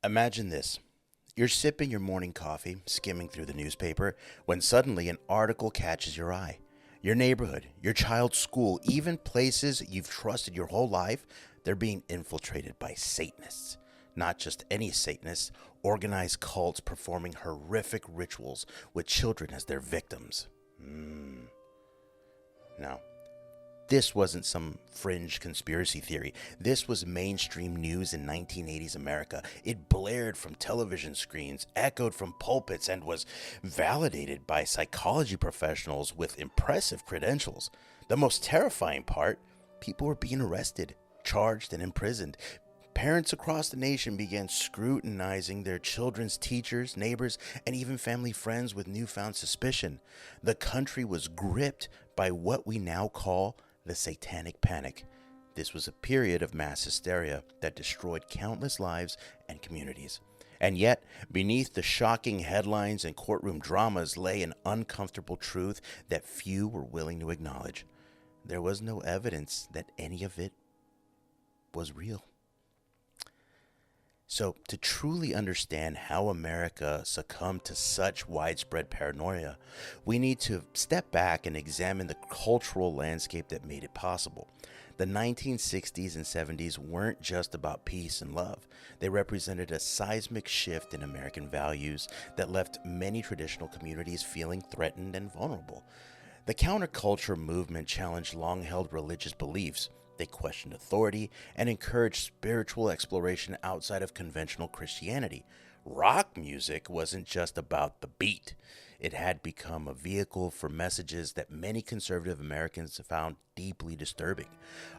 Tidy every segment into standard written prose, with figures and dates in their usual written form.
Imagine this. You're sipping your morning coffee, skimming through the newspaper, when suddenly an article catches your eye. Your neighborhood, your child's school, even places you've trusted your whole life, they're being infiltrated by Satanists. Not just any Satanists, organized cults performing horrific rituals with children as their victims. Now, this wasn't some fringe conspiracy theory. This was mainstream news in 1980s America. It blared from television screens, echoed from pulpits, and was validated by psychology professionals with impressive credentials. The most terrifying part, people were being arrested, charged, and imprisoned. Parents across the nation began scrutinizing their children's teachers, neighbors, and even family friends with newfound suspicion. The country was gripped by what we now call the Satanic Panic. This was a period of mass hysteria that destroyed countless lives and communities. And yet, beneath the shocking headlines and courtroom dramas lay an uncomfortable truth that few were willing to acknowledge. There was no evidence that any of it was real. So, to truly understand how America succumbed to such widespread paranoia, we need to step back and examine the cultural landscape that made it possible. The 1960s and 70s weren't just about peace and love. They represented a seismic shift in American values that left many traditional communities feeling threatened and vulnerable. The counterculture movement challenged long-held religious beliefs. They questioned authority and encouraged spiritual exploration outside of conventional Christianity. Rock music wasn't just about the beat. It had become a vehicle for messages that many conservative Americans found deeply disturbing.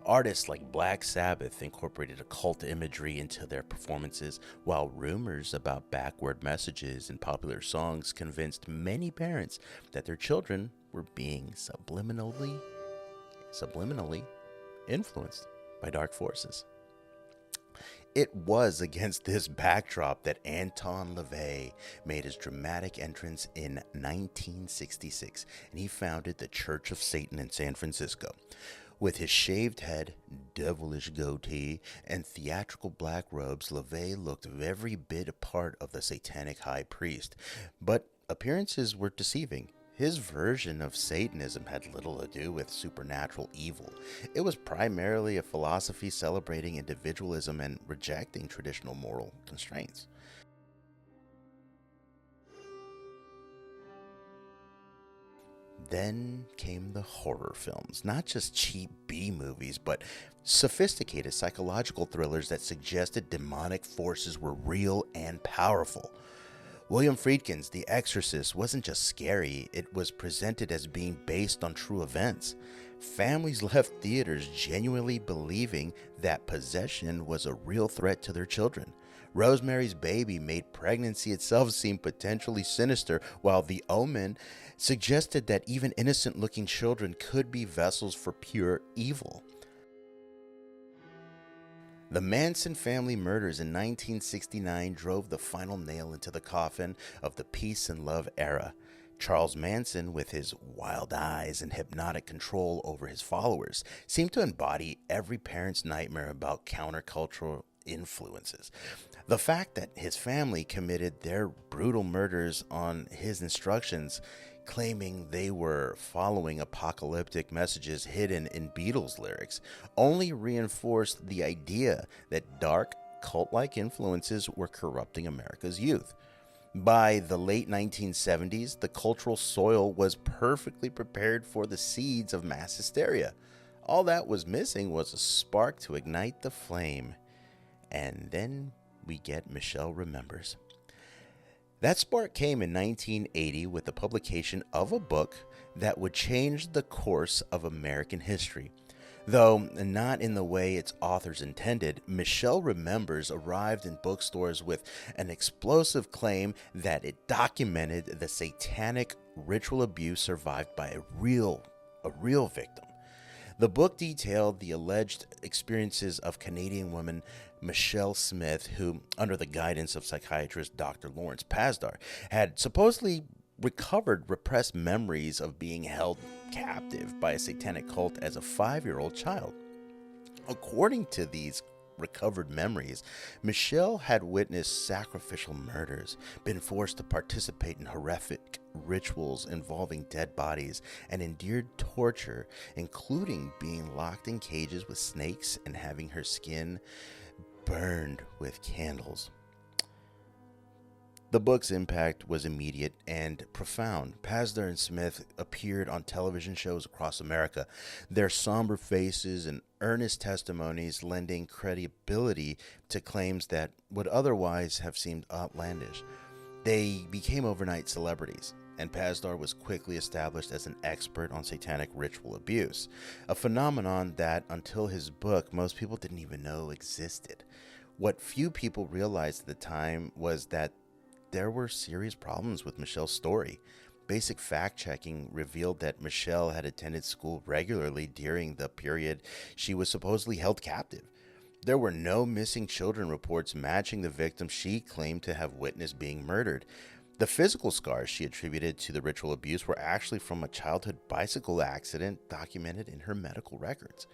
Artists like Black Sabbath incorporated occult imagery into their performances, while rumors about backward messages in popular songs convinced many parents that their children were being subliminally influenced by dark forces. It was against this backdrop that Anton LaVey made his dramatic entrance in 1966, and he founded the Church of Satan in San Francisco. With his shaved head, devilish goatee, and theatrical black robes, LaVey looked every bit a part of the satanic high priest. But appearances were deceiving. His version of Satanism had little to do with supernatural evil. It was primarily a philosophy celebrating individualism and rejecting traditional moral constraints. Then came the horror films, not just cheap B movies, but sophisticated psychological thrillers that suggested demonic forces were real and powerful. William Friedkin's The Exorcist wasn't just scary, it was presented as being based on true events. Families left theaters genuinely believing that possession was a real threat to their children. Rosemary's Baby made pregnancy itself seem potentially sinister, while The Omen suggested that even innocent-looking children could be vessels for pure evil. The Manson family murders in 1969 drove the final nail into the coffin of the peace and love era. Charles Manson, with his wild eyes and hypnotic control over his followers, seemed to embody every parent's nightmare about countercultural influences. The fact that his family committed their brutal murders on his instructions, claiming they were following apocalyptic messages hidden in Beatles lyrics, only reinforced the idea that dark, cult-like influences were corrupting America's youth. By the late 1970s, the cultural soil was perfectly prepared for the seeds of mass hysteria. All that was missing was a spark to ignite the flame. And then we get Michelle Remembers. That spark came in 1980 with the publication of a book that would change the course of American history. Though not in the way its authors intended, Michelle Remembers arrived in bookstores with an explosive claim that it documented the satanic ritual abuse survived by a real victim. The book detailed the alleged experiences of Canadian woman Michelle Smith, who, under the guidance of psychiatrist Dr. Lawrence Pasdar, had supposedly recovered repressed memories of being held captive by a satanic cult as a 5-year-old child. According to these recovered memories, Michelle had witnessed sacrificial murders, been forced to participate in horrific rituals involving dead bodies, and endured torture, including being locked in cages with snakes and having her skin burned with candles. The book's impact was immediate and profound. Pazder and Smith appeared on television shows across America, their somber faces and earnest testimonies lending credibility to claims that would otherwise have seemed outlandish. They became overnight celebrities, and Pazder was quickly established as an expert on satanic ritual abuse, a phenomenon that, until his book, most people didn't even know existed. What few people realized at the time was that there were serious problems with Michelle's story. Basic fact-checking revealed that Michelle had attended school regularly during the period she was supposedly held captive. There were no missing children reports matching the victims she claimed to have witnessed being murdered. The physical scars she attributed to the ritual abuse were actually from a childhood bicycle accident documented in her medical records.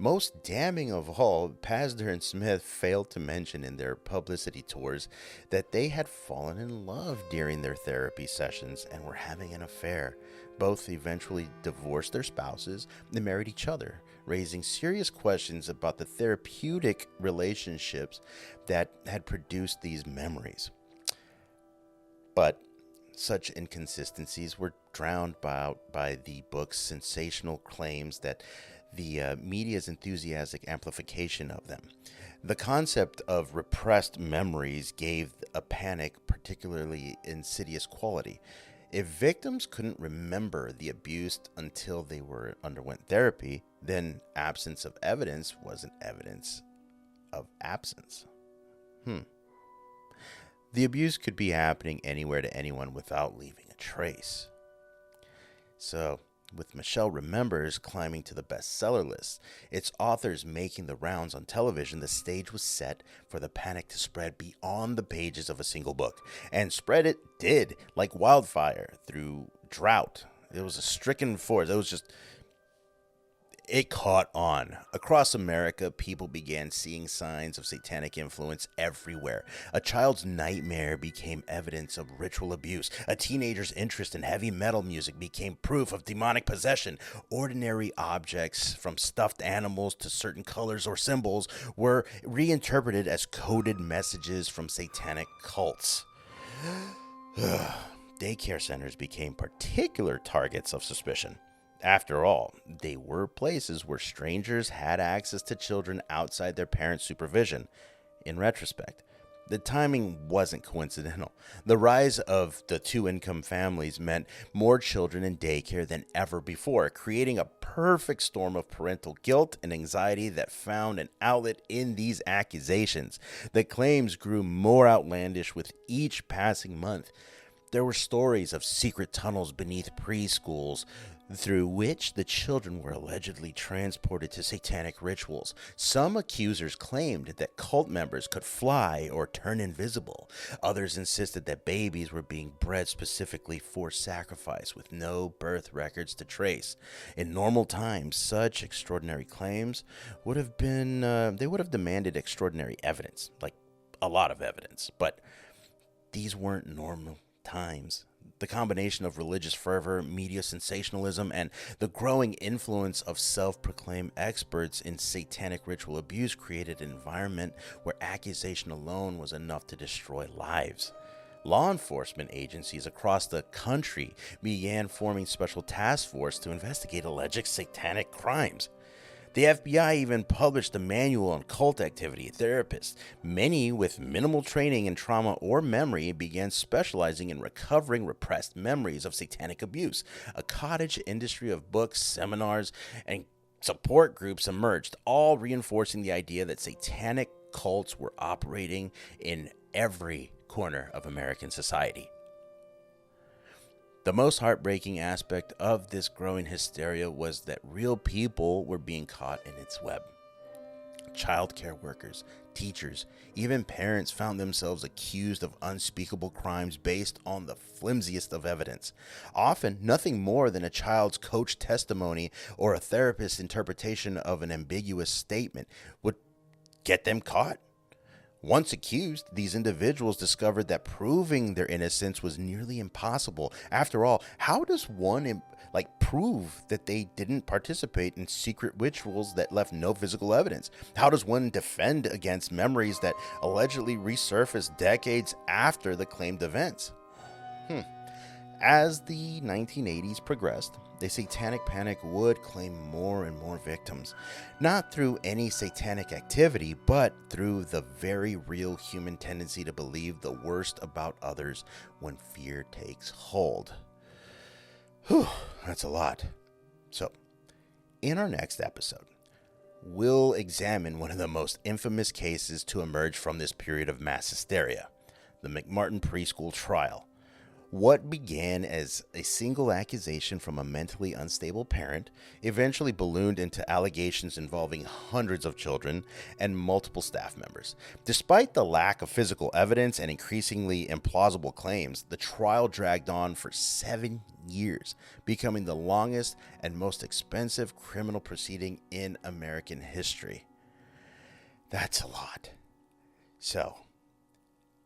Most damning of all, Pazder and Smith failed to mention in their publicity tours that they had fallen in love during their therapy sessions and were having an affair. Both eventually divorced their spouses and married each other, raising serious questions about the therapeutic relationships that had produced these memories. But such inconsistencies were drowned out by the book's sensational claims that the media's enthusiastic amplification of them. The concept of repressed memories gave a panic particularly insidious quality. If victims couldn't remember the abuse until they underwent therapy, then absence of evidence wasn't evidence of absence. The abuse could be happening anywhere to anyone without leaving a trace. So, with Michelle Remembers climbing to the bestseller list, its authors making the rounds on television, the stage was set for the panic to spread beyond the pages of a single book. And spread it did, like wildfire, through drought. It was a stricken force. It caught on. Across America, people began seeing signs of satanic influence everywhere. A child's nightmare became evidence of ritual abuse. A teenager's interest in heavy metal music became proof of demonic possession. Ordinary objects, from stuffed animals to certain colors or symbols, were reinterpreted as coded messages from satanic cults. Daycare centers became particular targets of suspicion. After all, they were places where strangers had access to children outside their parents' supervision. In retrospect, the timing wasn't coincidental. The rise of the two-income families meant more children in daycare than ever before, creating a perfect storm of parental guilt and anxiety that found an outlet in these accusations. The claims grew more outlandish with each passing month. There were stories of secret tunnels beneath preschools, through which the children were allegedly transported to satanic rituals. Some accusers claimed that cult members could fly or turn invisible. Others insisted that babies were being bred specifically for sacrifice, with no birth records to trace. In normal times, such extraordinary claims would have demanded extraordinary evidence, like a lot of evidence. But these weren't normal times. The combination of religious fervor, media sensationalism, and the growing influence of self-proclaimed experts in satanic ritual abuse created an environment where accusation alone was enough to destroy lives. Law enforcement agencies across the country began forming special task forces to investigate alleged satanic crimes. The FBI even published a manual on cult activity. Therapists, many with minimal training in trauma or memory, began specializing in recovering repressed memories of satanic abuse. A cottage industry of books, seminars, and support groups emerged, all reinforcing the idea that satanic cults were operating in every corner of American society. The most heartbreaking aspect of this growing hysteria was that real people were being caught in its web. Childcare workers, teachers, even parents found themselves accused of unspeakable crimes based on the flimsiest of evidence. Often, nothing more than a child's coach testimony or a therapist's interpretation of an ambiguous statement would get them caught. Once accused, these individuals discovered that proving their innocence was nearly impossible. After all, how does one prove that they didn't participate in secret rituals that left no physical evidence? How does one defend against memories that allegedly resurfaced decades after the claimed events? As the 1980s progressed, the Satanic Panic would claim more and more victims, not through any satanic activity, but through the very real human tendency to believe the worst about others when fear takes hold. Whew, that's a lot. So, in our next episode, we'll examine one of the most infamous cases to emerge from this period of mass hysteria, the McMartin preschool trial. What began as a single accusation from a mentally unstable parent eventually ballooned into allegations involving hundreds of children and multiple staff members. Despite the lack of physical evidence and increasingly implausible claims, the trial dragged on for 7 years, becoming the longest and most expensive criminal proceeding in American history. That's a lot. So,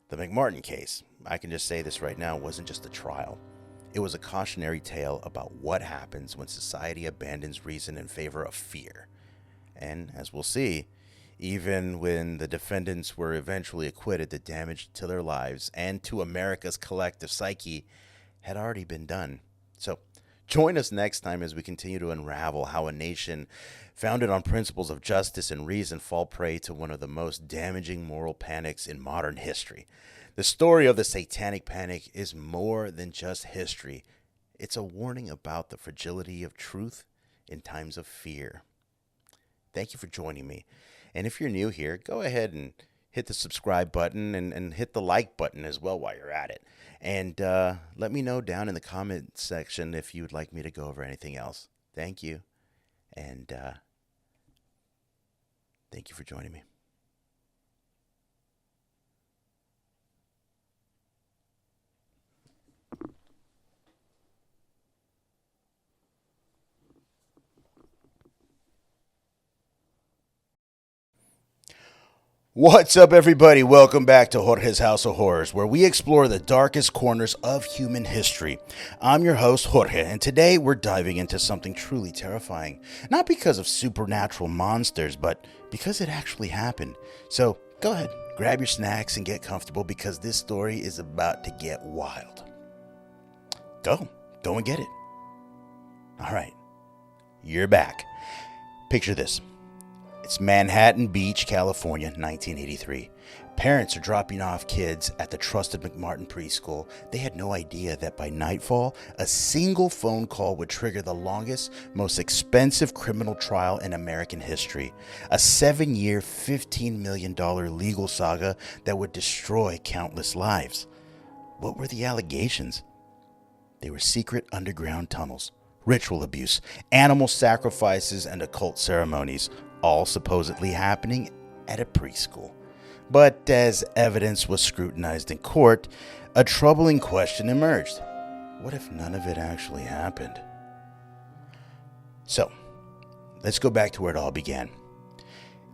the McMartin case, I can just say this right now, wasn't just a trial. It was a cautionary tale about what happens when society abandons reason in favor of fear. And as we'll see, even when the defendants were eventually acquitted, the damage to their lives and to America's collective psyche had already been done. So join us next time as we continue to unravel how a nation founded on principles of justice and reason fall prey to one of the most damaging moral panics in modern history. The story of the Satanic Panic is more than just history. It's a warning about the fragility of truth in times of fear. Thank you for joining me. And if you're new here, go ahead and hit the subscribe button and hit the like button as well while you're at it. And let me know down in the comment section if you would like me to go over anything else. Thank you. And thank you for joining me. What's up, everybody? Welcome back to Jorge's House of Horrors, where we explore the darkest corners of human history. I'm your host, Jorge, and today we're diving into something truly terrifying. Not because of supernatural monsters, but because it actually happened. So go ahead, grab your snacks and get comfortable, because this story is about to get wild. Go and get it. All right, you're back. Picture this. It's Manhattan Beach, California, 1983. Parents are dropping off kids at the trusted McMartin preschool. They had no idea that by nightfall, a single phone call would trigger the longest, most expensive criminal trial in American history. A 7-year, $15 million legal saga that would destroy countless lives. What were the allegations? They were secret underground tunnels, ritual abuse, animal sacrifices, and occult ceremonies, all supposedly happening at a preschool. But as evidence was scrutinized in court, a troubling question emerged. What if none of it actually happened? So, let's go back to where it all began.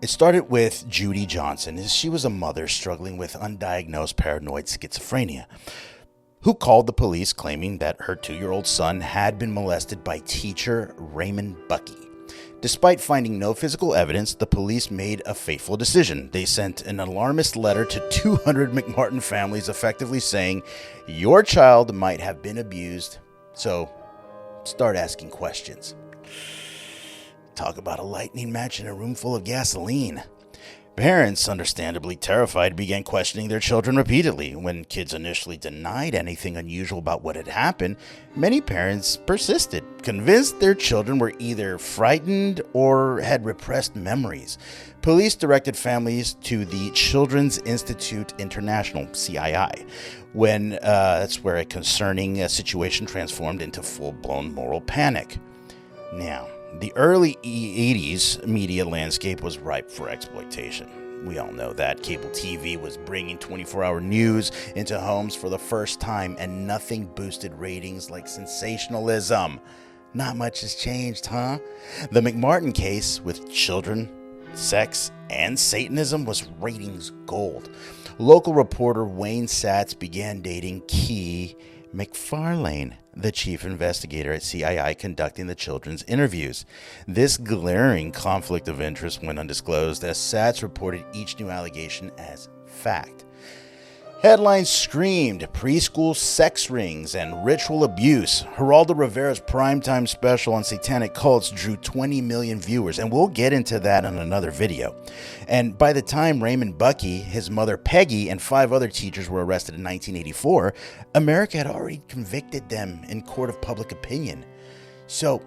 It started with Judy Johnson, as she was a mother struggling with undiagnosed paranoid schizophrenia, who called the police claiming that her 2-year-old son had been molested by teacher Raymond Bucky. Despite finding no physical evidence, the police made a fateful decision. They sent an alarmist letter to 200 McMartin families, effectively saying, your child might have been abused, so start asking questions. Talk about a lightning match in a room full of gasoline. Parents, understandably terrified, began questioning their children repeatedly. When kids initially denied anything unusual about what had happened, many parents persisted, convinced their children were either frightened or had repressed memories. Police directed families to the Children's Institute International, CII, that's where a concerning situation transformed into full-blown moral panic. Now, the early 80s media landscape was ripe for exploitation. We all know that. Cable TV was bringing 24-hour news into homes for the first time, and nothing boosted ratings like sensationalism. Not much has changed, huh? The McMartin case with children sex, and Satanism was ratings gold. Local reporter Wayne Satz began dating Key McFarlane, the chief investigator at CII conducting the children's interviews. This glaring conflict of interest went undisclosed as Satz reported each new allegation as fact. Headlines screamed preschool sex rings and ritual abuse. Geraldo Rivera's primetime special on satanic cults drew 20 million viewers, and we'll get into that in another video. And by the time Raymond Bucky, his mother Peggy, and 5 other teachers were arrested in 1984, America had already convicted them in court of public opinion. So,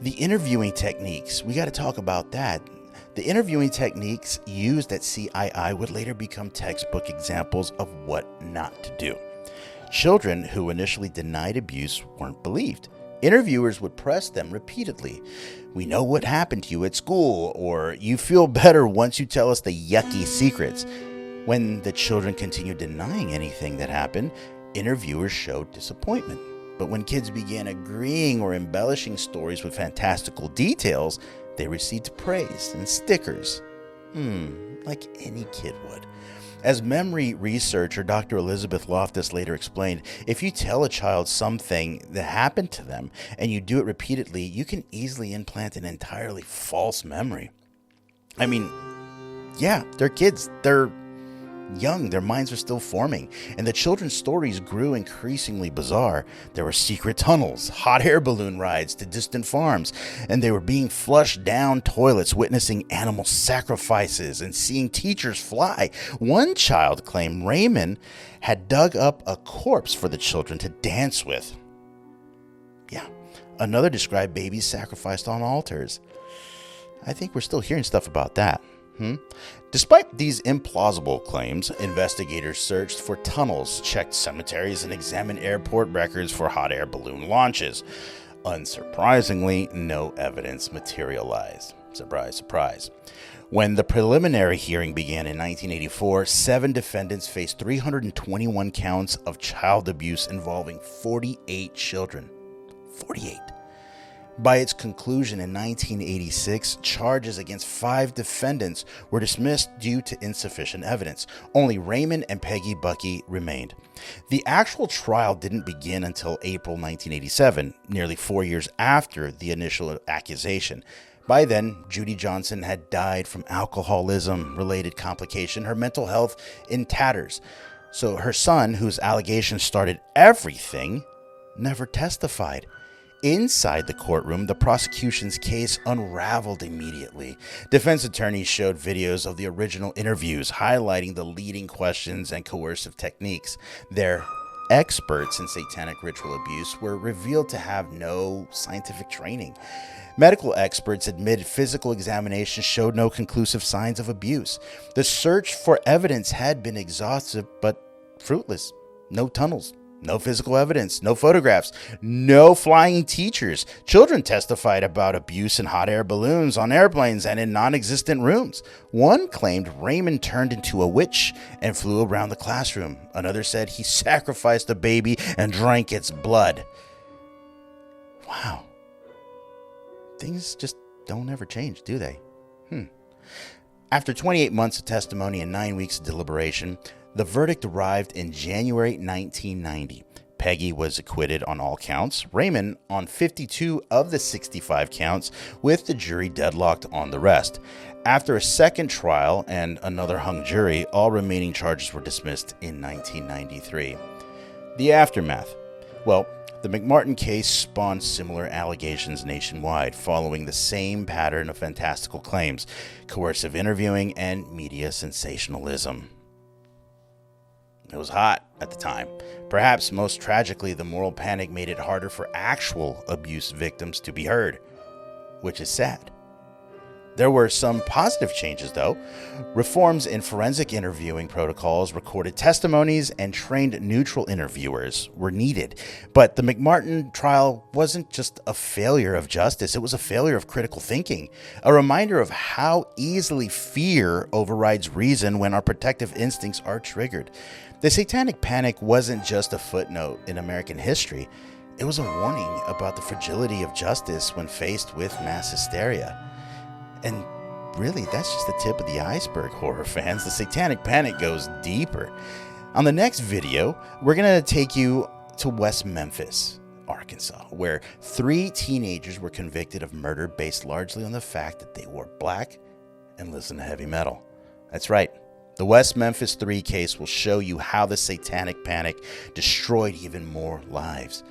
the interviewing techniques, we got to talk about that. The interviewing techniques used at CII would later become textbook examples of what not to do. Children who initially denied abuse weren't believed. Interviewers would press them repeatedly. "We know what happened to you at school," or "You feel better once you tell us the yucky secrets." When the children continued denying anything that happened, interviewers showed disappointment. But when kids began agreeing or embellishing stories with fantastical details, they received praise and stickers. Like any kid would. As memory researcher Dr. Elizabeth Loftus later explained, if you tell a child something that happened to them and you do it repeatedly, you can easily implant an entirely false memory. I mean, yeah, they're kids. They're young, their minds are still forming, and the children's stories grew increasingly bizarre. There were secret tunnels, hot air balloon rides to distant farms, and they were being flushed down toilets, witnessing animal sacrifices and seeing teachers fly. One child claimed Raymond had dug up a corpse for the children to dance with. Yeah, another described babies sacrificed on altars. I think we're still hearing stuff about that. Despite these implausible claims, investigators searched for tunnels, checked cemeteries, and examined airport records for hot air balloon launches. Unsurprisingly, no evidence materialized. Surprise, surprise. When the preliminary hearing began in 1984, 7 defendants faced 321 counts of child abuse involving 48 children. 48. By its conclusion in 1986, charges against 5 defendants were dismissed due to insufficient evidence. Only Raymond and Peggy Bucky remained. The actual trial didn't begin until April 1987, nearly 4 years after the initial accusation. By then, Judy Johnson had died from alcoholism-related complication, her mental health in tatters. So her son, whose allegations started everything, never testified. Inside the courtroom, the prosecution's case unraveled immediately. Defense attorneys showed videos of the original interviews, highlighting the leading questions and coercive techniques. Their experts in satanic ritual abuse were revealed to have no scientific training. Medical experts admitted physical examinations showed no conclusive signs of abuse. The search for evidence had been exhaustive but fruitless. No tunnels. No physical evidence, no photographs, no flying teachers. Children testified about abuse in hot air balloons, on airplanes, and in non-existent rooms. One claimed Raymond turned into a witch and flew around the classroom. Another said he sacrificed a baby and drank its blood. Wow. Things just don't ever change, do they? After 28 months of testimony and 9 weeks of deliberation, the verdict arrived in January 1990. Peggy was acquitted on all counts, Raymond on 52 of the 65 counts, with the jury deadlocked on the rest. After a second trial and another hung jury, all remaining charges were dismissed in 1993. The aftermath. Well, the McMartin case spawned similar allegations nationwide, following the same pattern of fantastical claims, coercive interviewing, and media sensationalism. It was hot at the time. Perhaps most tragically, the moral panic made it harder for actual abuse victims to be heard, which is sad. There were some positive changes, though. Reforms in forensic interviewing protocols, recorded testimonies, and trained neutral interviewers were needed. But the McMartin trial wasn't just a failure of justice, it was a failure of critical thinking, a reminder of how easily fear overrides reason when our protective instincts are triggered. The Satanic Panic wasn't just a footnote in American history. It was a warning about the fragility of justice when faced with mass hysteria. And really, that's just the tip of the iceberg, horror fans. The Satanic Panic goes deeper. On the next video, we're going to take you to West Memphis, Arkansas, where 3 teenagers were convicted of murder based largely on the fact that they wore black and listened to heavy metal. That's right. The West Memphis 3 case will show you how the Satanic Panic destroyed even more lives.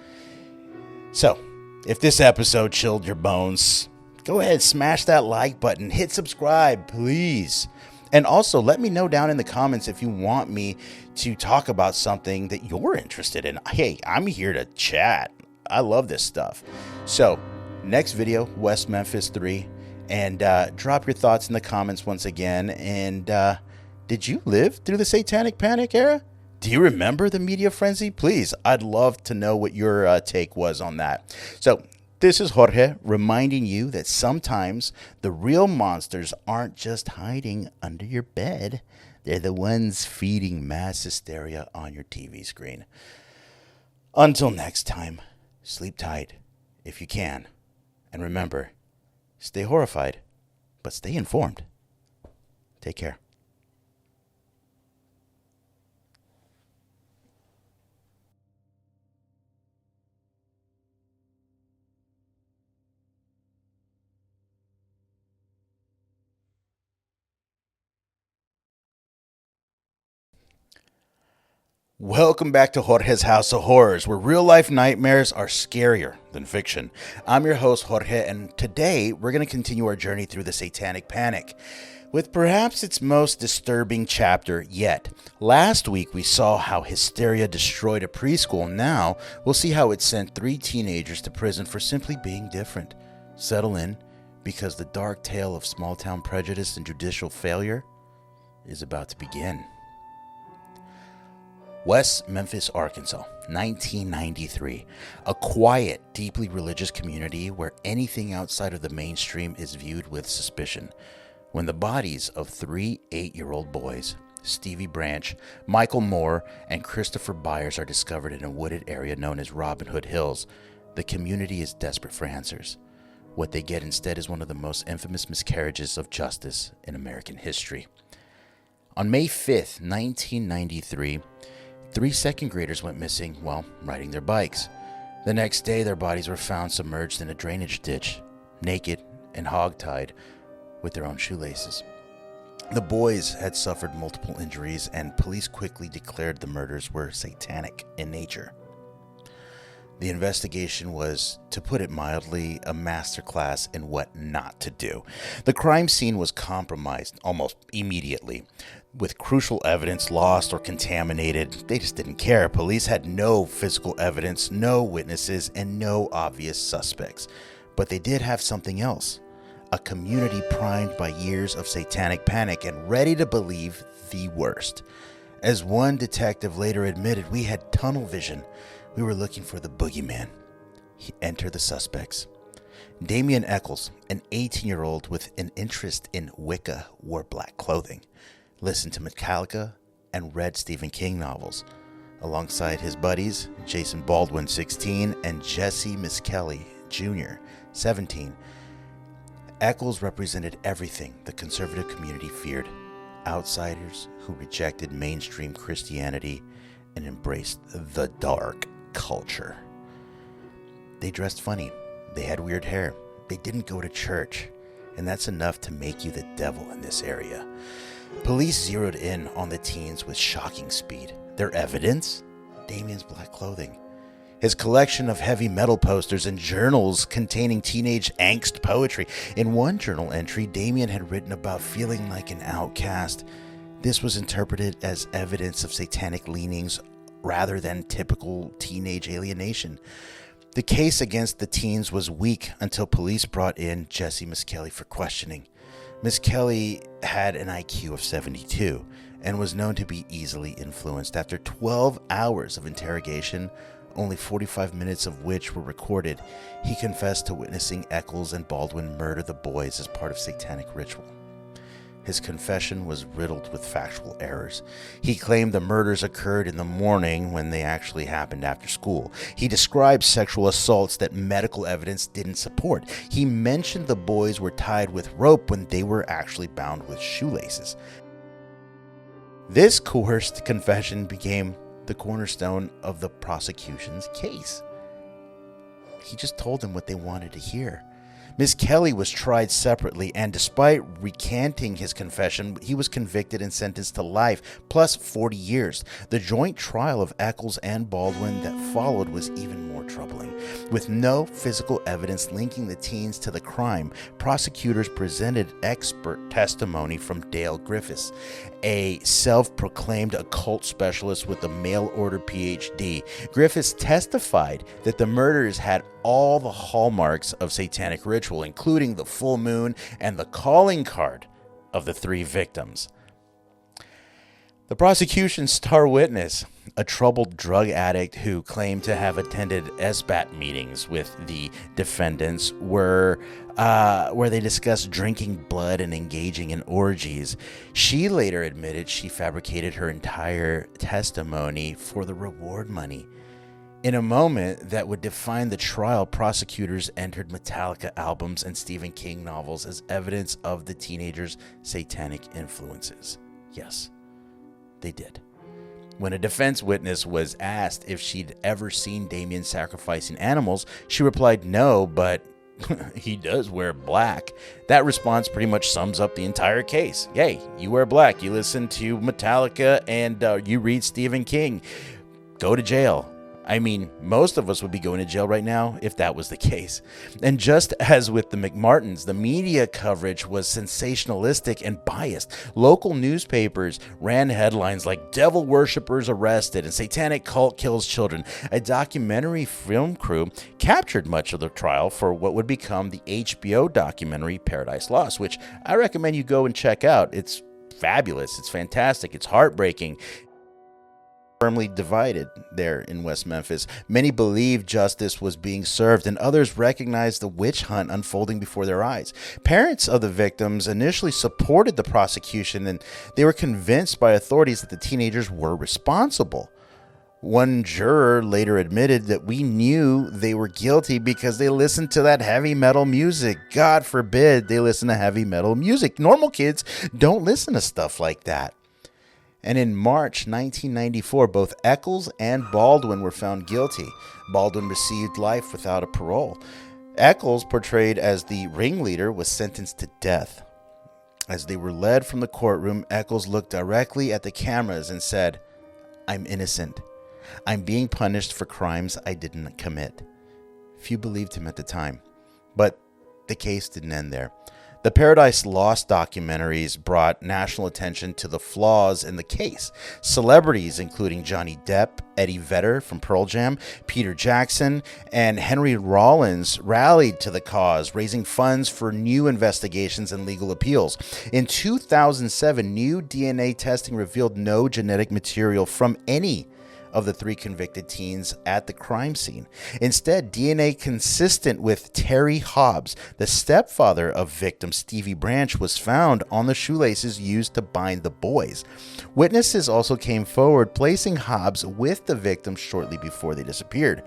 So, if this episode chilled your bones, go ahead, smash that like button, hit subscribe, please. And also, let me know down in the comments if you want me to talk about something that you're interested in. Hey, I'm here to chat. I love this stuff. So, next video, West Memphis 3. And drop your thoughts in the comments once again. And did you live through the Satanic Panic era? Do you remember the media frenzy? Please, I'd love to know what your take was on that. So, this is Jorge reminding you that sometimes the real monsters aren't just hiding under your bed. They're the ones feeding mass hysteria on your TV screen. Until next time, sleep tight if you can. And remember, stay horrified, but stay informed. Take care. Welcome back to Jorge's House of Horrors, where real-life nightmares are scarier than fiction. I'm your host, Jorge, and today we're going to continue our journey through the Satanic Panic, with perhaps its most disturbing chapter yet. Last week we saw how Hysteria destroyed a preschool. Now we'll see how it sent 3 teenagers to prison for simply being different. Settle in, because the dark tale of small-town prejudice and judicial failure is about to begin. West Memphis, Arkansas, 1993. A quiet, deeply religious community where anything outside of the mainstream is viewed with suspicion. When the bodies of 3 8-year-old boys, Stevie Branch, Michael Moore, and Christopher Byers, are discovered in a wooded area known as Robin Hood Hills, the community is desperate for answers. What they get instead is one of the most infamous miscarriages of justice in American history. On May 5th, 1993, 3 second graders went missing while riding their bikes. The next day, their bodies were found submerged in a drainage ditch, naked and hogtied with their own shoelaces. The boys had suffered multiple injuries, and police quickly declared the murders were satanic in nature. The investigation was, to put it mildly, a masterclass in what not to do. The crime scene was compromised almost immediately. With crucial evidence lost or contaminated, they just didn't care. Police had no physical evidence, no witnesses, and no obvious suspects. But they did have something else. A community primed by years of satanic panic and ready to believe the worst. As one detective later admitted, we had tunnel vision. We were looking for the boogeyman. Enter the suspects. Damien Eccles, an 18-year-old with an interest in Wicca, wore black clothing, listened to Metallica, and read Stephen King novels. Alongside his buddies, Jason Baldwin, 16, and Jesse Miskelly Jr., 17, Eccles represented everything the conservative community feared. Outsiders who rejected mainstream Christianity and embraced the dark culture. They dressed funny. They had weird hair. They didn't go to church. And that's enough to make you the devil in this area. Police zeroed in on the teens with shocking speed. Their evidence? Damien's black clothing. His collection of heavy metal posters and journals containing teenage angst poetry. In one journal entry, Damien had written about feeling like an outcast. This was interpreted as evidence of satanic leanings rather than typical teenage alienation. The case against the teens was weak until police brought in Jesse Miskelly for questioning. Miskelly had an IQ of 72 and was known to be easily influenced. After 12 hours of interrogation, only 45 minutes of which were recorded, he confessed to witnessing Eccles and Baldwin murder the boys as part of satanic ritual. His confession was riddled with factual errors. He claimed the murders occurred in the morning when they actually happened after school. He described sexual assaults that medical evidence didn't support. He mentioned the boys were tied with rope when they were actually bound with shoelaces. This coerced confession became the cornerstone of the prosecution's case. He just told them what they wanted to hear. Ms. Kelly was tried separately, and despite recanting his confession, he was convicted and sentenced to life, plus 40 years. The joint trial of Eccles and Baldwin that followed was even more troubling. With no physical evidence linking the teens to the crime, prosecutors presented expert testimony from Dale Griffiths, a self-proclaimed occult specialist with a mail-order PhD. Griffiths testified that the murderers had all the hallmarks of satanic ritual, including the full moon and the calling card of the three victims. The prosecution's star witness, a troubled drug addict who claimed to have attended SBAT meetings with the defendants, where they discussed drinking blood and engaging in orgies. She later admitted she fabricated her entire testimony for the reward money. In a moment that would define the trial, prosecutors entered Metallica albums and Stephen King novels as evidence of the teenagers' satanic influences. Yes, they did. When a defense witness was asked if she'd ever seen Damien sacrificing animals, she replied no, but he does wear black. That response pretty much sums up the entire case. Yay, you wear black, you listen to Metallica, and you read Stephen King. Go to jail. I mean, most of us would be going to jail right now if that was the case. And just as with the McMartins, the media coverage was sensationalistic and biased. Local newspapers ran headlines like "Devil Worshippers Arrested" and "Satanic Cult Kills Children." A documentary film crew captured much of the trial for what would become the HBO documentary Paradise Lost, which I recommend you go and check out. It's fabulous. It's fantastic. It's heartbreaking. Firmly divided there in West Memphis. Many believed justice was being served, and others recognized the witch hunt unfolding before their eyes. Parents of the victims initially supported the prosecution, and they were convinced by authorities that the teenagers were responsible. One juror later admitted that we knew they were guilty because they listened to that heavy metal music. God forbid they listen to heavy metal music. Normal kids don't listen to stuff like that. And in March 1994, both Eccles and Baldwin were found guilty. Baldwin received life without a parole. Eccles, portrayed as the ringleader, was sentenced to death. As they were led from the courtroom, Eccles looked directly at the cameras and said, "I'm innocent. I'm being punished for crimes I didn't commit." Few believed him at the time, but the case didn't end there. The Paradise Lost documentaries brought national attention to the flaws in the case. Celebrities including Johnny Depp, Eddie Vedder from Pearl Jam, Peter Jackson, and Henry Rollins rallied to the cause, raising funds for new investigations and legal appeals. In 2007, new DNA testing revealed no genetic material from any of the three convicted teens at the crime scene. Instead, DNA consistent with Terry Hobbs, the stepfather of victim Stevie Branch, was found on the shoelaces used to bind the boys. Witnesses also came forward, placing Hobbs with the victims shortly before they disappeared.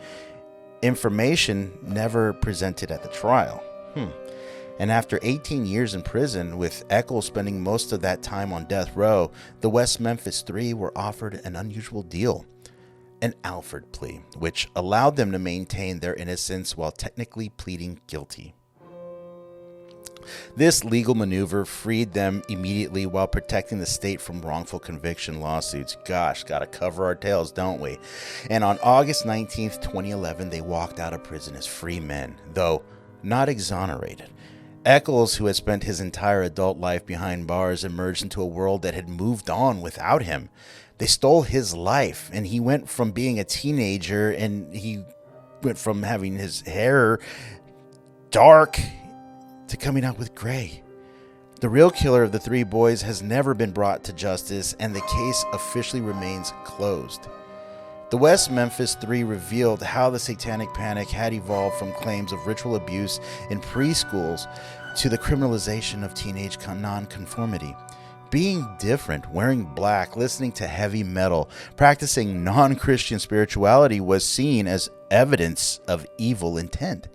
Information never presented at the trial. And after 18 years in prison, with Eccles spending most of that time on death row, the West Memphis Three were offered an unusual deal. An Alford plea, which allowed them to maintain their innocence while technically pleading guilty. This legal maneuver freed them immediately while protecting the state from wrongful conviction lawsuits. Gosh, gotta cover our tails, don't we? And on August 19th, 2011, they walked out of prison as free men, though not exonerated. Eccles, who had spent his entire adult life behind bars, emerged into a world that had moved on without him. They stole his life, and he went from being a teenager, and he went from having his hair dark to coming out with gray. The real killer of the three boys has never been brought to justice, and the case officially remains closed. The West Memphis Three revealed how the Satanic Panic had evolved from claims of ritual abuse in preschools to the criminalization of teenage nonconformity. Being different, wearing black, listening to heavy metal, practicing non-Christian spirituality was seen as evidence of evil intent.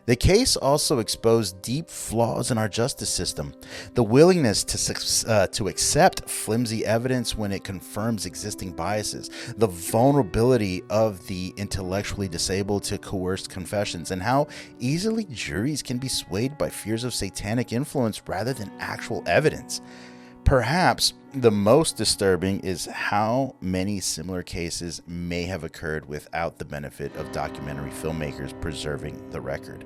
The case also exposed deep flaws in our justice system. The willingness to accept flimsy evidence when it confirms existing biases, the vulnerability of the intellectually disabled to coerced confessions, and how easily juries can be swayed by fears of satanic influence rather than actual evidence. Perhaps the most disturbing is how many similar cases may have occurred without the benefit of documentary filmmakers preserving the record.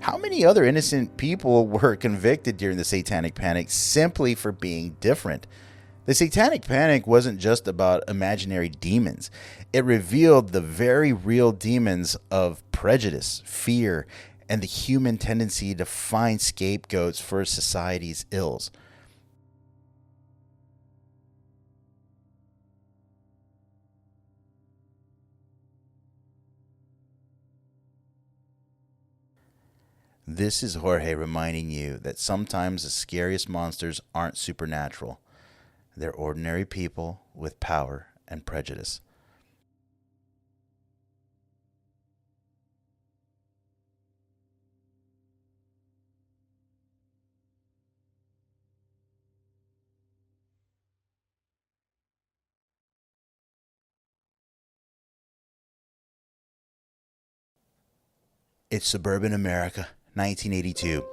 How many other innocent people were convicted during the Satanic Panic simply for being different? The Satanic Panic wasn't just about imaginary demons. It revealed the very real demons of prejudice, fear, and the human tendency to find scapegoats for society's ills. This is Jorge reminding you that sometimes the scariest monsters aren't supernatural. They're ordinary people with power and prejudice. It's suburban America, 1982.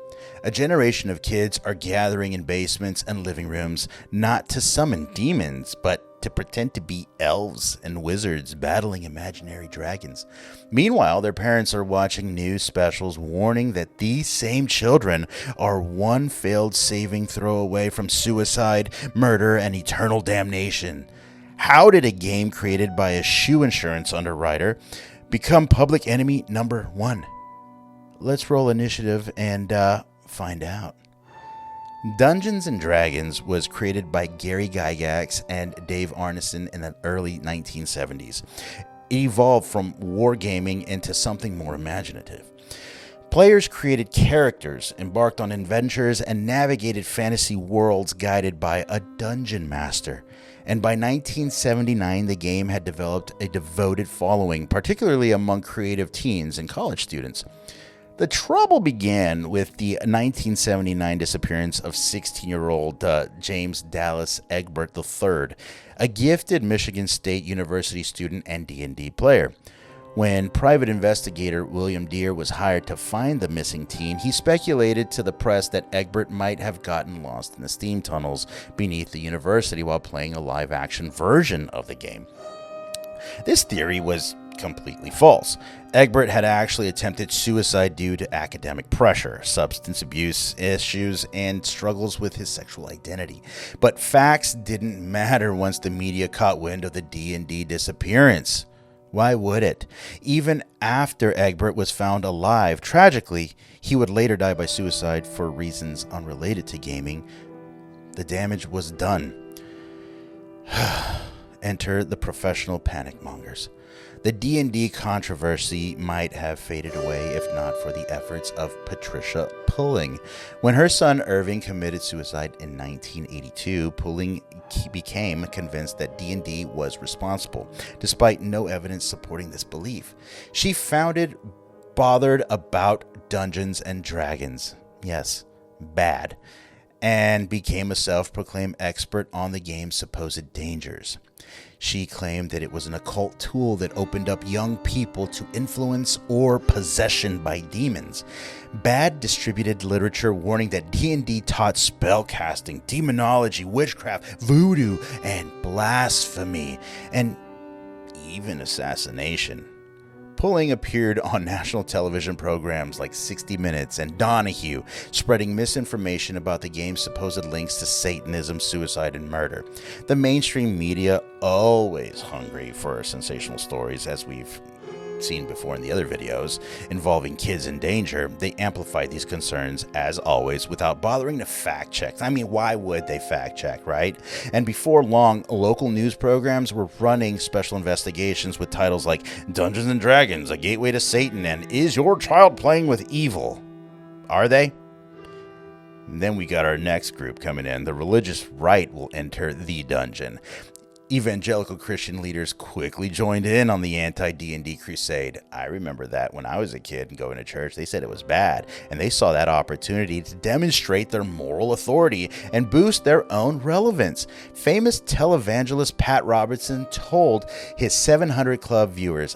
A generation of kids are gathering in basements and living rooms, not to summon demons, but to pretend to be elves and wizards battling imaginary dragons. Meanwhile, their parents are watching news specials warning that these same children are one failed saving throw away from suicide, murder, and eternal damnation. How did a game created by a shoe insurance underwriter become public enemy number one? Let's roll initiative and find out. Dungeons & Dragons was created by Gary Gygax and Dave Arneson in the early 1970s. It evolved from wargaming into something more imaginative. Players created characters, embarked on adventures, and navigated fantasy worlds guided by a dungeon master. And by 1979, the game had developed a devoted following, particularly among creative teens and college students. The trouble began with the 1979 disappearance of 16-year-old James Dallas Egbert III, a gifted Michigan State University student and D&D player. When private investigator William Deere was hired to find the missing teen, he speculated to the press that Egbert might have gotten lost in the steam tunnels beneath the university while playing a live-action version of the game. This theory was completely false. Egbert had actually attempted suicide due to academic pressure, substance abuse issues, and struggles with his sexual identity. But facts didn't matter once the media caught wind of the D&D disappearance. Why would it? Even after Egbert was found alive, tragically, he would later die by suicide for reasons unrelated to gaming. The damage was done. Enter the professional panic mongers. The D&D controversy might have faded away if not for the efforts of Patricia Pulling. When her son Irving committed suicide in 1982, Pulling became convinced that D&D was responsible, despite no evidence supporting this belief. She founded Bothered About Dungeons and Dragons. Yes, bad. And became a self-proclaimed expert on the game's supposed dangers. She claimed that it was an occult tool that opened up young people to influence or possession by demons. Bad distributed literature warning that D&D taught spellcasting, demonology, witchcraft, voodoo, and blasphemy, and even assassination. Pulling appeared on national television programs like 60 Minutes and Donahue, spreading misinformation about the game's supposed links to Satanism, suicide, and murder. The mainstream media, always hungry for sensational stories, as we've seen before in the other videos, involving kids in danger, they amplified these concerns, as always, without bothering to fact check. I mean, why would they fact check, right? And before long, local news programs were running special investigations with titles like Dungeons and Dragons, A Gateway to Satan, and Is Your Child Playing with Evil? Are they? And then we got our next group coming in. The religious right will enter the dungeon. Evangelical Christian leaders quickly joined in on the anti-D&D crusade. I remember that when I was a kid and going to church, they said it was bad, and they saw that opportunity to demonstrate their moral authority and boost their own relevance. Famous televangelist Pat Robertson told his 700 Club viewers,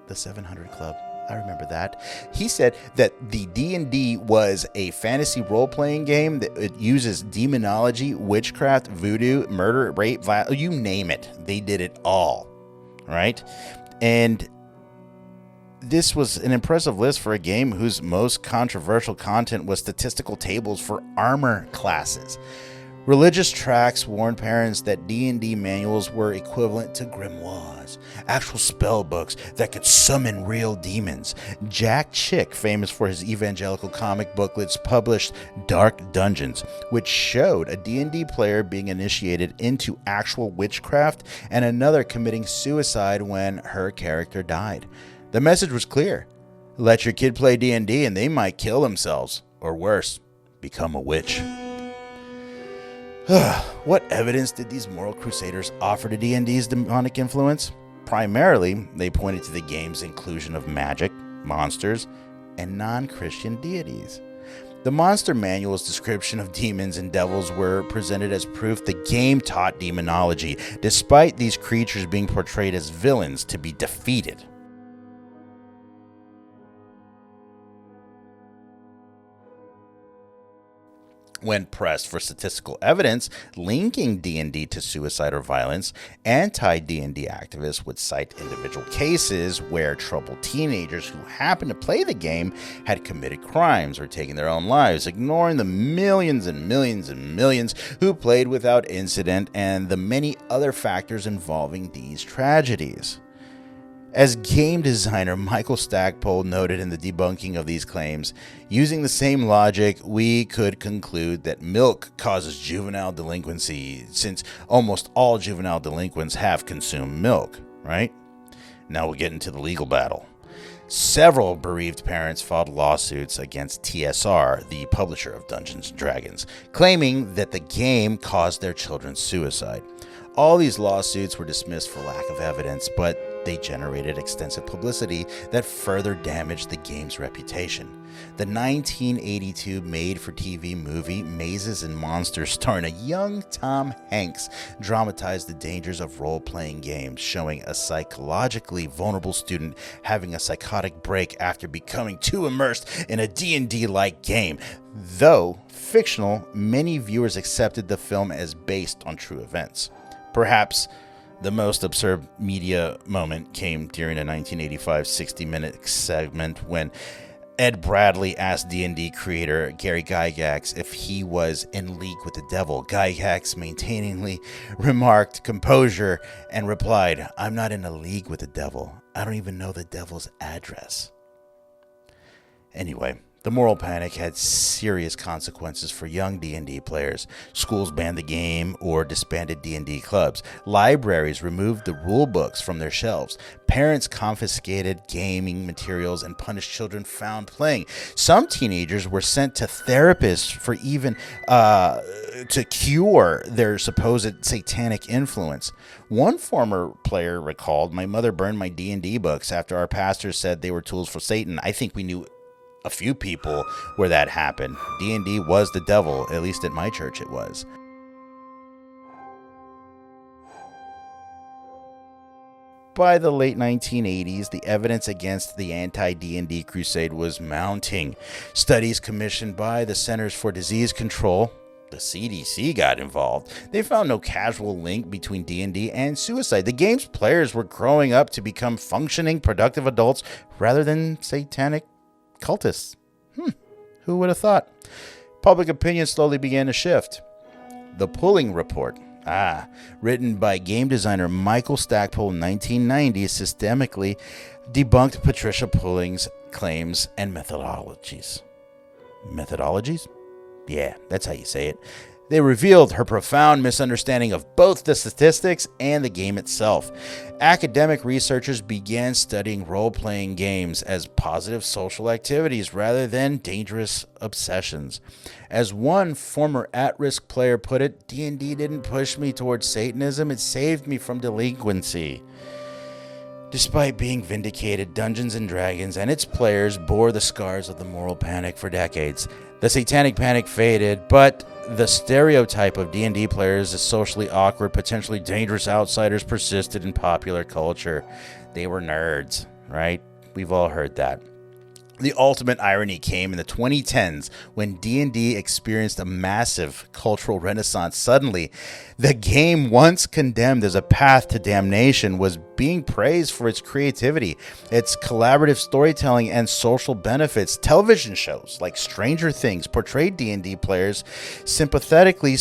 the 700 Club, I remember that. He said that the D&D was a fantasy role-playing game that it uses demonology, witchcraft, voodoo, murder, rape, violence, you name it. They did it all, right? And this was an impressive list for a game whose most controversial content was statistical tables for armor classes. Religious tracts warned parents that D&D manuals were equivalent to grimoires, actual spell books that could summon real demons. Jack Chick, famous for his evangelical comic booklets, published Dark Dungeons, which showed a D&D player being initiated into actual witchcraft and another committing suicide when her character died. The message was clear. Let your kid play D&D and they might kill themselves, or worse, become a witch. What evidence did these moral crusaders offer to D&D's demonic influence? Primarily, they pointed to the game's inclusion of magic, monsters, and non-Christian deities. The Monster Manual's description of demons and devils were presented as proof the game taught demonology, despite these creatures being portrayed as villains to be defeated. When pressed for statistical evidence linking D&D to suicide or violence, anti-D&D activists would cite individual cases where troubled teenagers who happened to play the game had committed crimes or taken their own lives, ignoring the millions and millions and millions who played without incident and the many other factors involving these tragedies. As game designer Michael Stackpole noted in the debunking of these claims, using the same logic, we could conclude that milk causes juvenile delinquency, since almost all juvenile delinquents have consumed milk, right? Now we'll get into the legal battle. Several bereaved parents filed lawsuits against TSR, the publisher of Dungeons & Dragons, claiming that the game caused their children's suicide. All these lawsuits were dismissed for lack of evidence, but they generated extensive publicity that further damaged the game's reputation. The 1982 made-for-TV movie Mazes and Monsters, starring a young Tom Hanks, dramatized the dangers of role-playing games, showing a psychologically vulnerable student having a psychotic break after becoming too immersed in a D&D-like game. Though fictional, many viewers accepted the film as based on true events. Perhaps the most absurd media moment came during a 1985 60-minute segment when Ed Bradley asked D&D creator Gary Gygax if he was in league with the devil. Gygax maintainingly remarked composure and replied, "I'm not in a league with the devil. I don't even know the devil's address." Anyway, the moral panic had serious consequences for young D&D players. Schools banned the game or disbanded D&D clubs. Libraries removed the rule books from their shelves. Parents confiscated gaming materials and punished children found playing. Some teenagers were sent to therapists for even to cure their supposed satanic influence. One former player recalled, "My mother burned my D&D books after our pastor said they were tools for Satan. I think we knew a few people where that happened. D&D was the devil, at least at my church it was." By the late 1980s, the evidence against the anti-D&D crusade was mounting. Studies commissioned by the Centers for Disease Control, the CDC, got involved. They found no causal link between D&D and suicide. The game's players were growing up to become functioning, productive adults rather than satanic cultists. Who would have thought? Public opinion slowly began to shift. The Pulling Report, written by game designer Michael Stackpole in 1990, systemically debunked Patricia Pulling's claims and methodologies. Methodologies? Yeah, that's how you say it. They revealed her profound misunderstanding of both the statistics and the game itself. Academic researchers began studying role-playing games as positive social activities rather than dangerous obsessions. As one former at-risk player put it, D&D didn't push me towards Satanism, it saved me from delinquency. Despite being vindicated, Dungeons & Dragons and its players bore the scars of the moral panic for decades. The Satanic Panic faded, but the stereotype of D&D players as socially awkward, potentially dangerous outsiders persisted in popular culture. They were nerds, right? We've all heard that. The ultimate irony came in the 2010s when D&D experienced a massive cultural renaissance. Suddenly, the game once condemned as a path to damnation was being praised for its creativity, its collaborative storytelling, and social benefits. Television shows like Stranger Things portrayed D&D players sympathetically.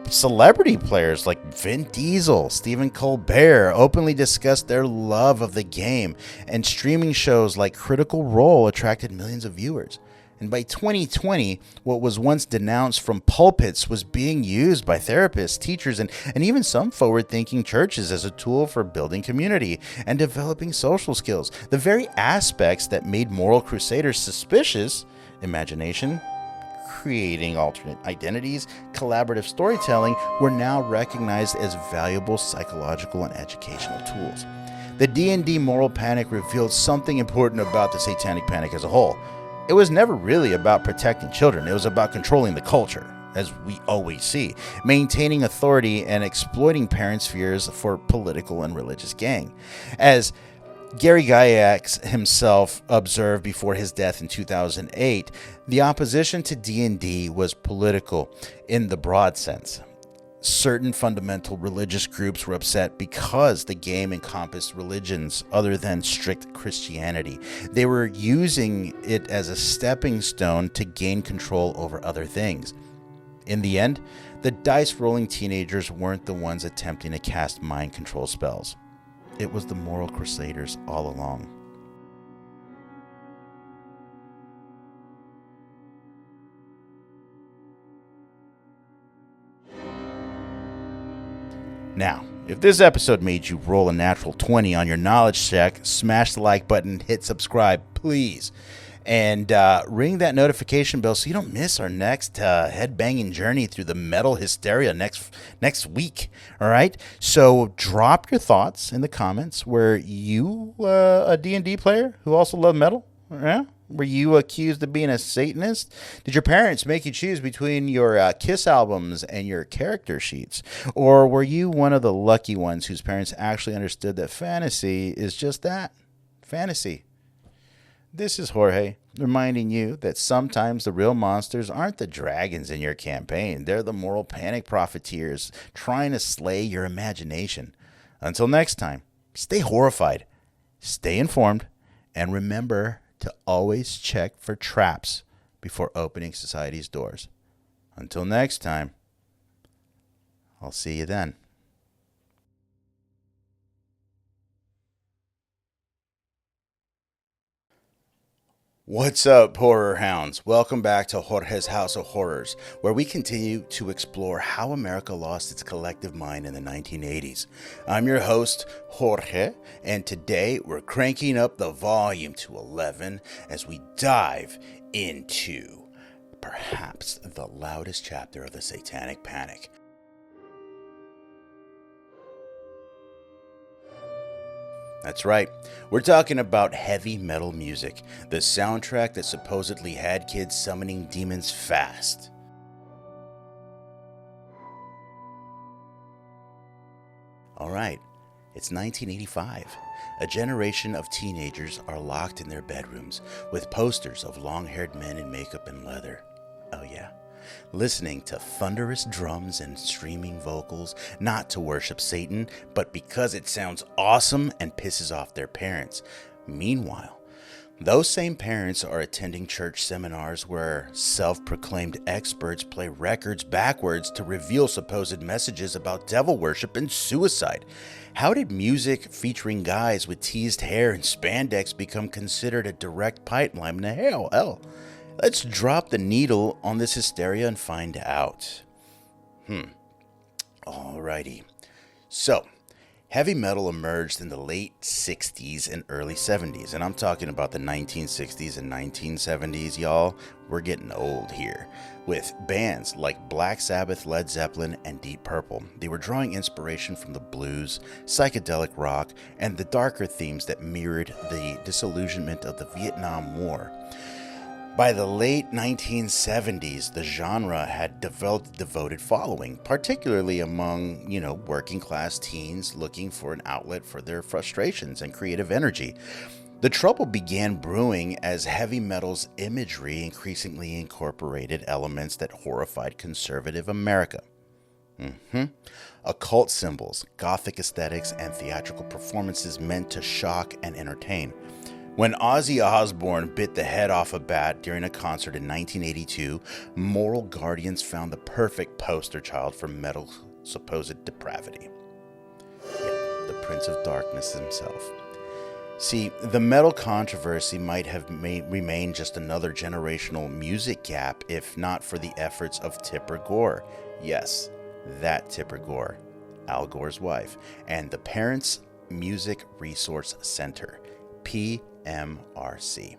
Celebrity players like Vin Diesel, Stephen Colbert openly discussed their love of the game, and streaming shows like Critical Role attracted millions of viewers. And by 2020, what was once denounced from pulpits was being used by therapists, teachers, and even some forward-thinking churches as a tool for building community and developing social skills. The very aspects that made moral crusaders suspicious, imagination, creating alternate identities, collaborative storytelling, were now recognized as valuable psychological and educational tools. The D&D moral panic revealed something important about the Satanic Panic as a whole. It was never really about protecting children. It was about controlling the culture, as we always see, maintaining authority and exploiting parents' fears for political and religious gain. As Gary Gygax himself observed before his death in 2008, the opposition to D&D was political in the broad sense. Certain fundamental religious groups were upset because the game encompassed religions other than strict Christianity. They were using it as a stepping stone to gain control over other things. In the end, the dice-rolling teenagers weren't the ones attempting to cast mind control spells. It was the moral crusaders all along. Now, if this episode made you roll a natural 20 on your knowledge check, smash the like button, hit subscribe, please. And ring that notification bell so you don't miss our next headbanging journey through the metal hysteria next week. All right? So drop your thoughts in the comments. Were you a D&D player who also loved metal? Yeah? Were you accused of being a Satanist? Did your parents make you choose between your Kiss albums and your character sheets? Or were you one of the lucky ones whose parents actually understood that fantasy is just that? Fantasy. This is Jorge, reminding you that sometimes the real monsters aren't the dragons in your campaign. They're the moral panic profiteers trying to slay your imagination. Until next time, stay horrified, stay informed, and remember to always check for traps before opening society's doors. Until next time, I'll see you then. What's up, horror hounds? Welcome back to Jorge's House of Horrors, where we continue to explore how America lost its collective mind in the 1980s. I'm your host, Jorge, and today we're cranking up the volume to 11 as we dive into perhaps the loudest chapter of the Satanic Panic. That's right, we're talking about heavy metal music, the soundtrack that supposedly had kids summoning demons fast. Alright, it's 1985. A generation of teenagers are locked in their bedrooms with posters of long-haired men in makeup and leather. Oh yeah. Listening to thunderous drums and streaming vocals, not to worship Satan, but because it sounds awesome and pisses off their parents. Meanwhile, those same parents are attending church seminars where self-proclaimed experts play records backwards to reveal supposed messages about devil worship and suicide. How did music featuring guys with teased hair and spandex become considered a direct pipeline to hell? Let's drop the needle on this hysteria and find out. Alrighty. So, heavy metal emerged in the late 60s and early 70s, and I'm talking about the 1960s and 1970s, y'all. We're getting old here. With bands like Black Sabbath, Led Zeppelin, and Deep Purple. They were drawing inspiration from the blues, psychedelic rock, and the darker themes that mirrored the disillusionment of the Vietnam War. By the late 1970s, the genre had developed a devoted following, particularly among, working class teens looking for an outlet for their frustrations and creative energy. The trouble began brewing as heavy metal's imagery increasingly incorporated elements that horrified conservative America. Occult symbols, gothic aesthetics, and theatrical performances meant to shock and entertain. When Ozzy Osbourne bit the head off a bat during a concert in 1982, moral guardians found the perfect poster child for metal's supposed depravity. The Prince of Darkness himself. See, the metal controversy might have remained just another generational music gap if not for the efforts of Tipper Gore. Yes, that Tipper Gore, Al Gore's wife, and the Parents Music Resource Center, PMRC.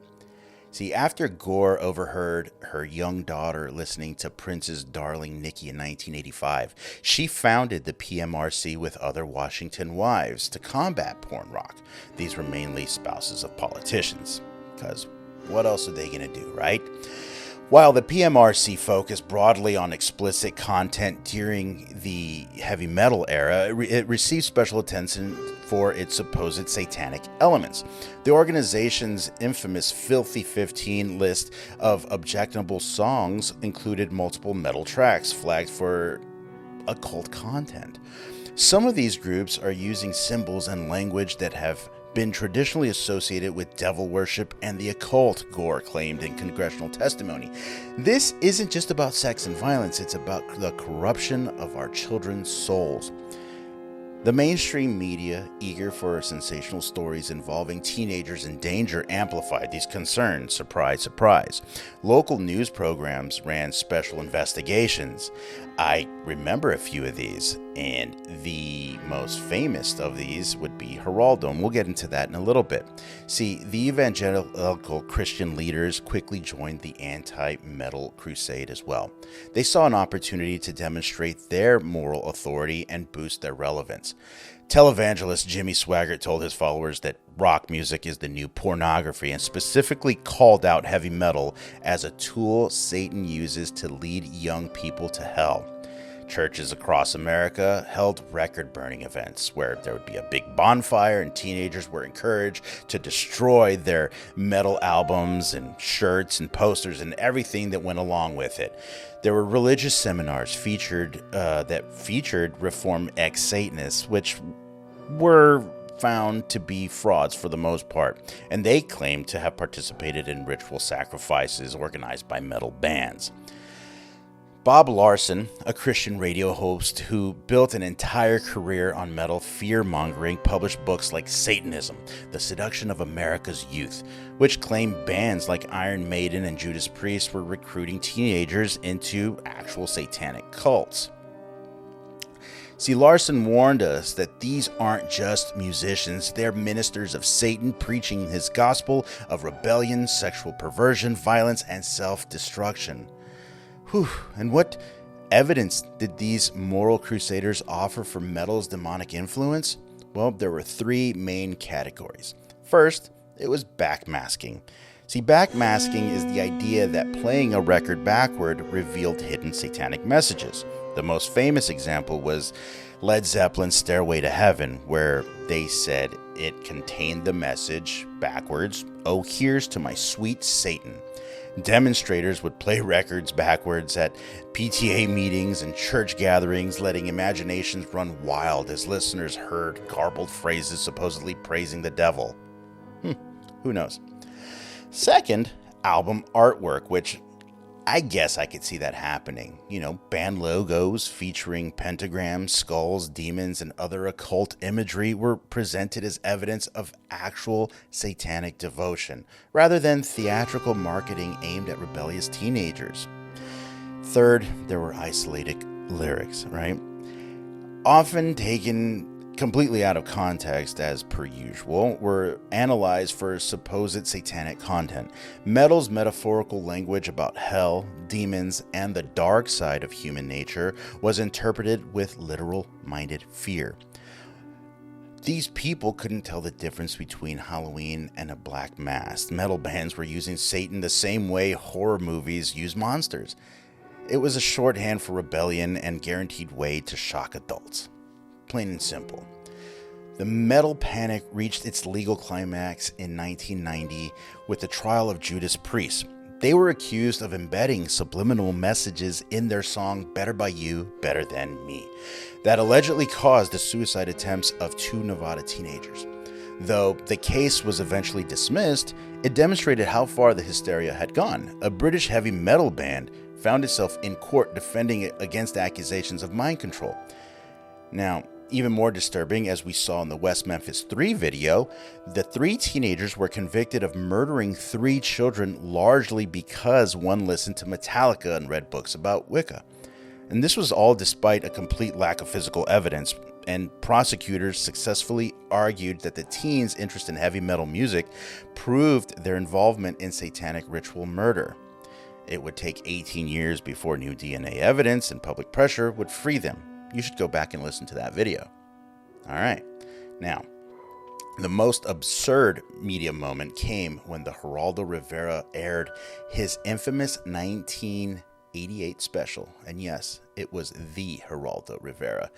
See, after Gore overheard her young daughter listening to Prince's Darling Nikki in 1985, she founded the PMRC with other Washington wives to combat porn rock. These were mainly spouses of politicians, because what else are they going to do, right? While the PMRC focused broadly on explicit content during the heavy metal era, it received special attention for its supposed satanic elements. The organization's infamous Filthy 15 list of objectionable songs included multiple metal tracks flagged for occult content. Some of these groups are using symbols and language that have been traditionally associated with devil worship and the occult, Gore claimed in congressional testimony. This isn't just about sex and violence, it's about the corruption of our children's souls. The mainstream media, eager for sensational stories involving teenagers in danger, amplified these concerns. Surprise, surprise. Local news programs ran special investigations. I remember a few of these, and the most famous of these would be Geraldo, and we'll get into that in a little bit. See, the evangelical Christian leaders quickly joined the anti-metal crusade as well. They saw an opportunity to demonstrate their moral authority and boost their relevance. Televangelist Jimmy Swaggart told his followers that rock music is the new pornography and specifically called out heavy metal as a tool Satan uses to lead young people to hell. Churches across America held record-burning events where there would be a big bonfire and teenagers were encouraged to destroy their metal albums and shirts and posters and everything that went along with it. There were religious seminars that featured Reformed ex-Satanists, which were found to be frauds for the most part, and they claimed to have participated in ritual sacrifices organized by metal bands. Bob Larson, a Christian radio host who built an entire career on metal fear-mongering, published books like Satanism, The Seduction of America's Youth, which claimed bands like Iron Maiden and Judas Priest were recruiting teenagers into actual satanic cults. See, Larson warned us that these aren't just musicians, they're ministers of Satan preaching his gospel of rebellion, sexual perversion, violence, and self-destruction. And what evidence did these moral crusaders offer for metal's demonic influence? Well, there were three main categories. First, it was backmasking. See, backmasking is the idea that playing a record backward revealed hidden satanic messages. The most famous example was Led Zeppelin's Stairway to Heaven, where they said it contained the message backwards, "Oh, here's to my sweet Satan." Demonstrators would play records backwards at PTA meetings and church gatherings, letting imaginations run wild as listeners heard garbled phrases supposedly praising the devil. Who knows? Second, album artwork, which I guess I could see that happening. Band logos featuring pentagrams, skulls, demons, and other occult imagery were presented as evidence of actual satanic devotion, rather than theatrical marketing aimed at rebellious teenagers. Third, there were isolated lyrics, right? Often taken completely out of context, as per usual, were analyzed for supposed satanic content. Metal's metaphorical language about hell, demons, and the dark side of human nature was interpreted with literal-minded fear. These people couldn't tell the difference between Halloween and a black mass. Metal bands were using Satan the same way horror movies use monsters. It was a shorthand for rebellion and guaranteed way to shock adults. Plain and simple. The metal panic reached its legal climax in 1990 with the trial of Judas Priest. They were accused of embedding subliminal messages in their song Better By You, Better Than Me, that allegedly caused the suicide attempts of 2 Nevada teenagers. Though the case was eventually dismissed, it demonstrated how far the hysteria had gone. A British heavy metal band found itself in court defending it against accusations of mind control. Now, even more disturbing, as we saw in the West Memphis 3 video, the 3 teenagers were convicted of murdering 3 children largely because one listened to Metallica and read books about Wicca. And this was all despite a complete lack of physical evidence, and prosecutors successfully argued that the teens' interest in heavy metal music proved their involvement in satanic ritual murder. It would take 18 years before new DNA evidence and public pressure would free them. You should go back and listen to that video. All right. Now, the most absurd media moment came when the Geraldo Rivera aired his infamous 1988 special. And yes, it was the Geraldo Rivera.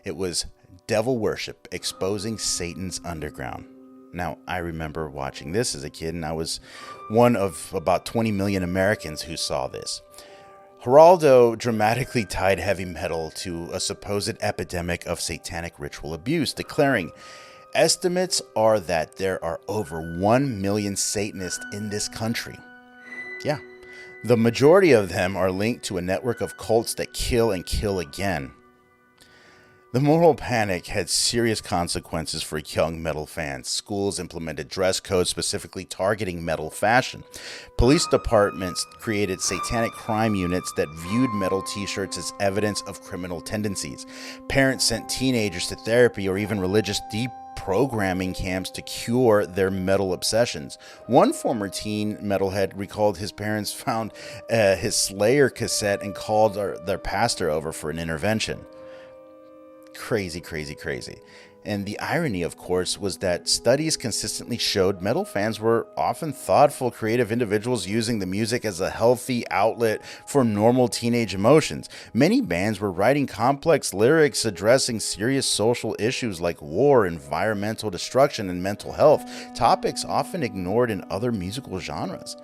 It was Devil Worship, Exposing Satan's Underground. Now, I remember watching this as a kid, and I was one of about 20 million Americans who saw this. Geraldo dramatically tied heavy metal to a supposed epidemic of satanic ritual abuse, declaring, "Estimates are that there are over 1 million Satanists in this country." Yeah, the majority of them are linked to a network of cults that kill and kill again. The moral panic had serious consequences for young metal fans. Schools implemented dress codes specifically targeting metal fashion. Police departments created satanic crime units that viewed metal t-shirts as evidence of criminal tendencies. Parents sent teenagers to therapy or even religious deprogramming camps to cure their metal obsessions. One former teen metalhead recalled his parents found his Slayer cassette and called their pastor over for an intervention. Crazy. And the irony, of course, was that studies consistently showed metal fans were often thoughtful, creative individuals using the music as a healthy outlet for normal teenage emotions. Many bands were writing complex lyrics addressing serious social issues like war, environmental destruction, and mental health, topics often ignored in other musical genres.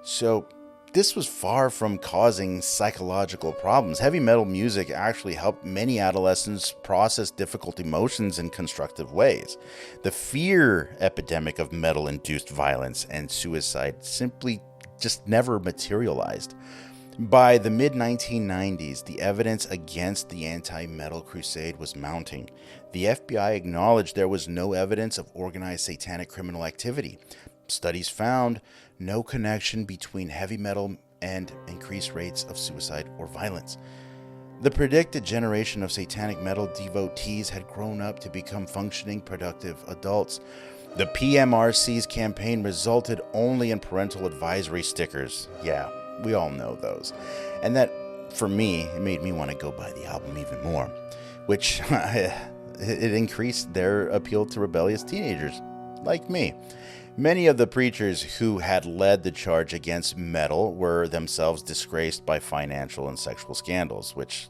So, this was far from causing psychological problems. Heavy metal music actually helped many adolescents process difficult emotions in constructive ways. The fear epidemic of metal-induced violence and suicide simply just never materialized. By the mid-1990s, the evidence against the anti-metal crusade was mounting. The FBI acknowledged there was no evidence of organized satanic criminal activity. Studies found no connection between heavy metal and increased rates of suicide or violence. The predicted generation of satanic metal devotees had grown up to become functioning, productive adults. The PMRC's campaign resulted only in parental advisory stickers. Yeah, we all know those. And that, for me, it made me want to go buy the album even more, which it increased their appeal to rebellious teenagers like me. Many of the preachers who had led the charge against metal were themselves disgraced by financial and sexual scandals, which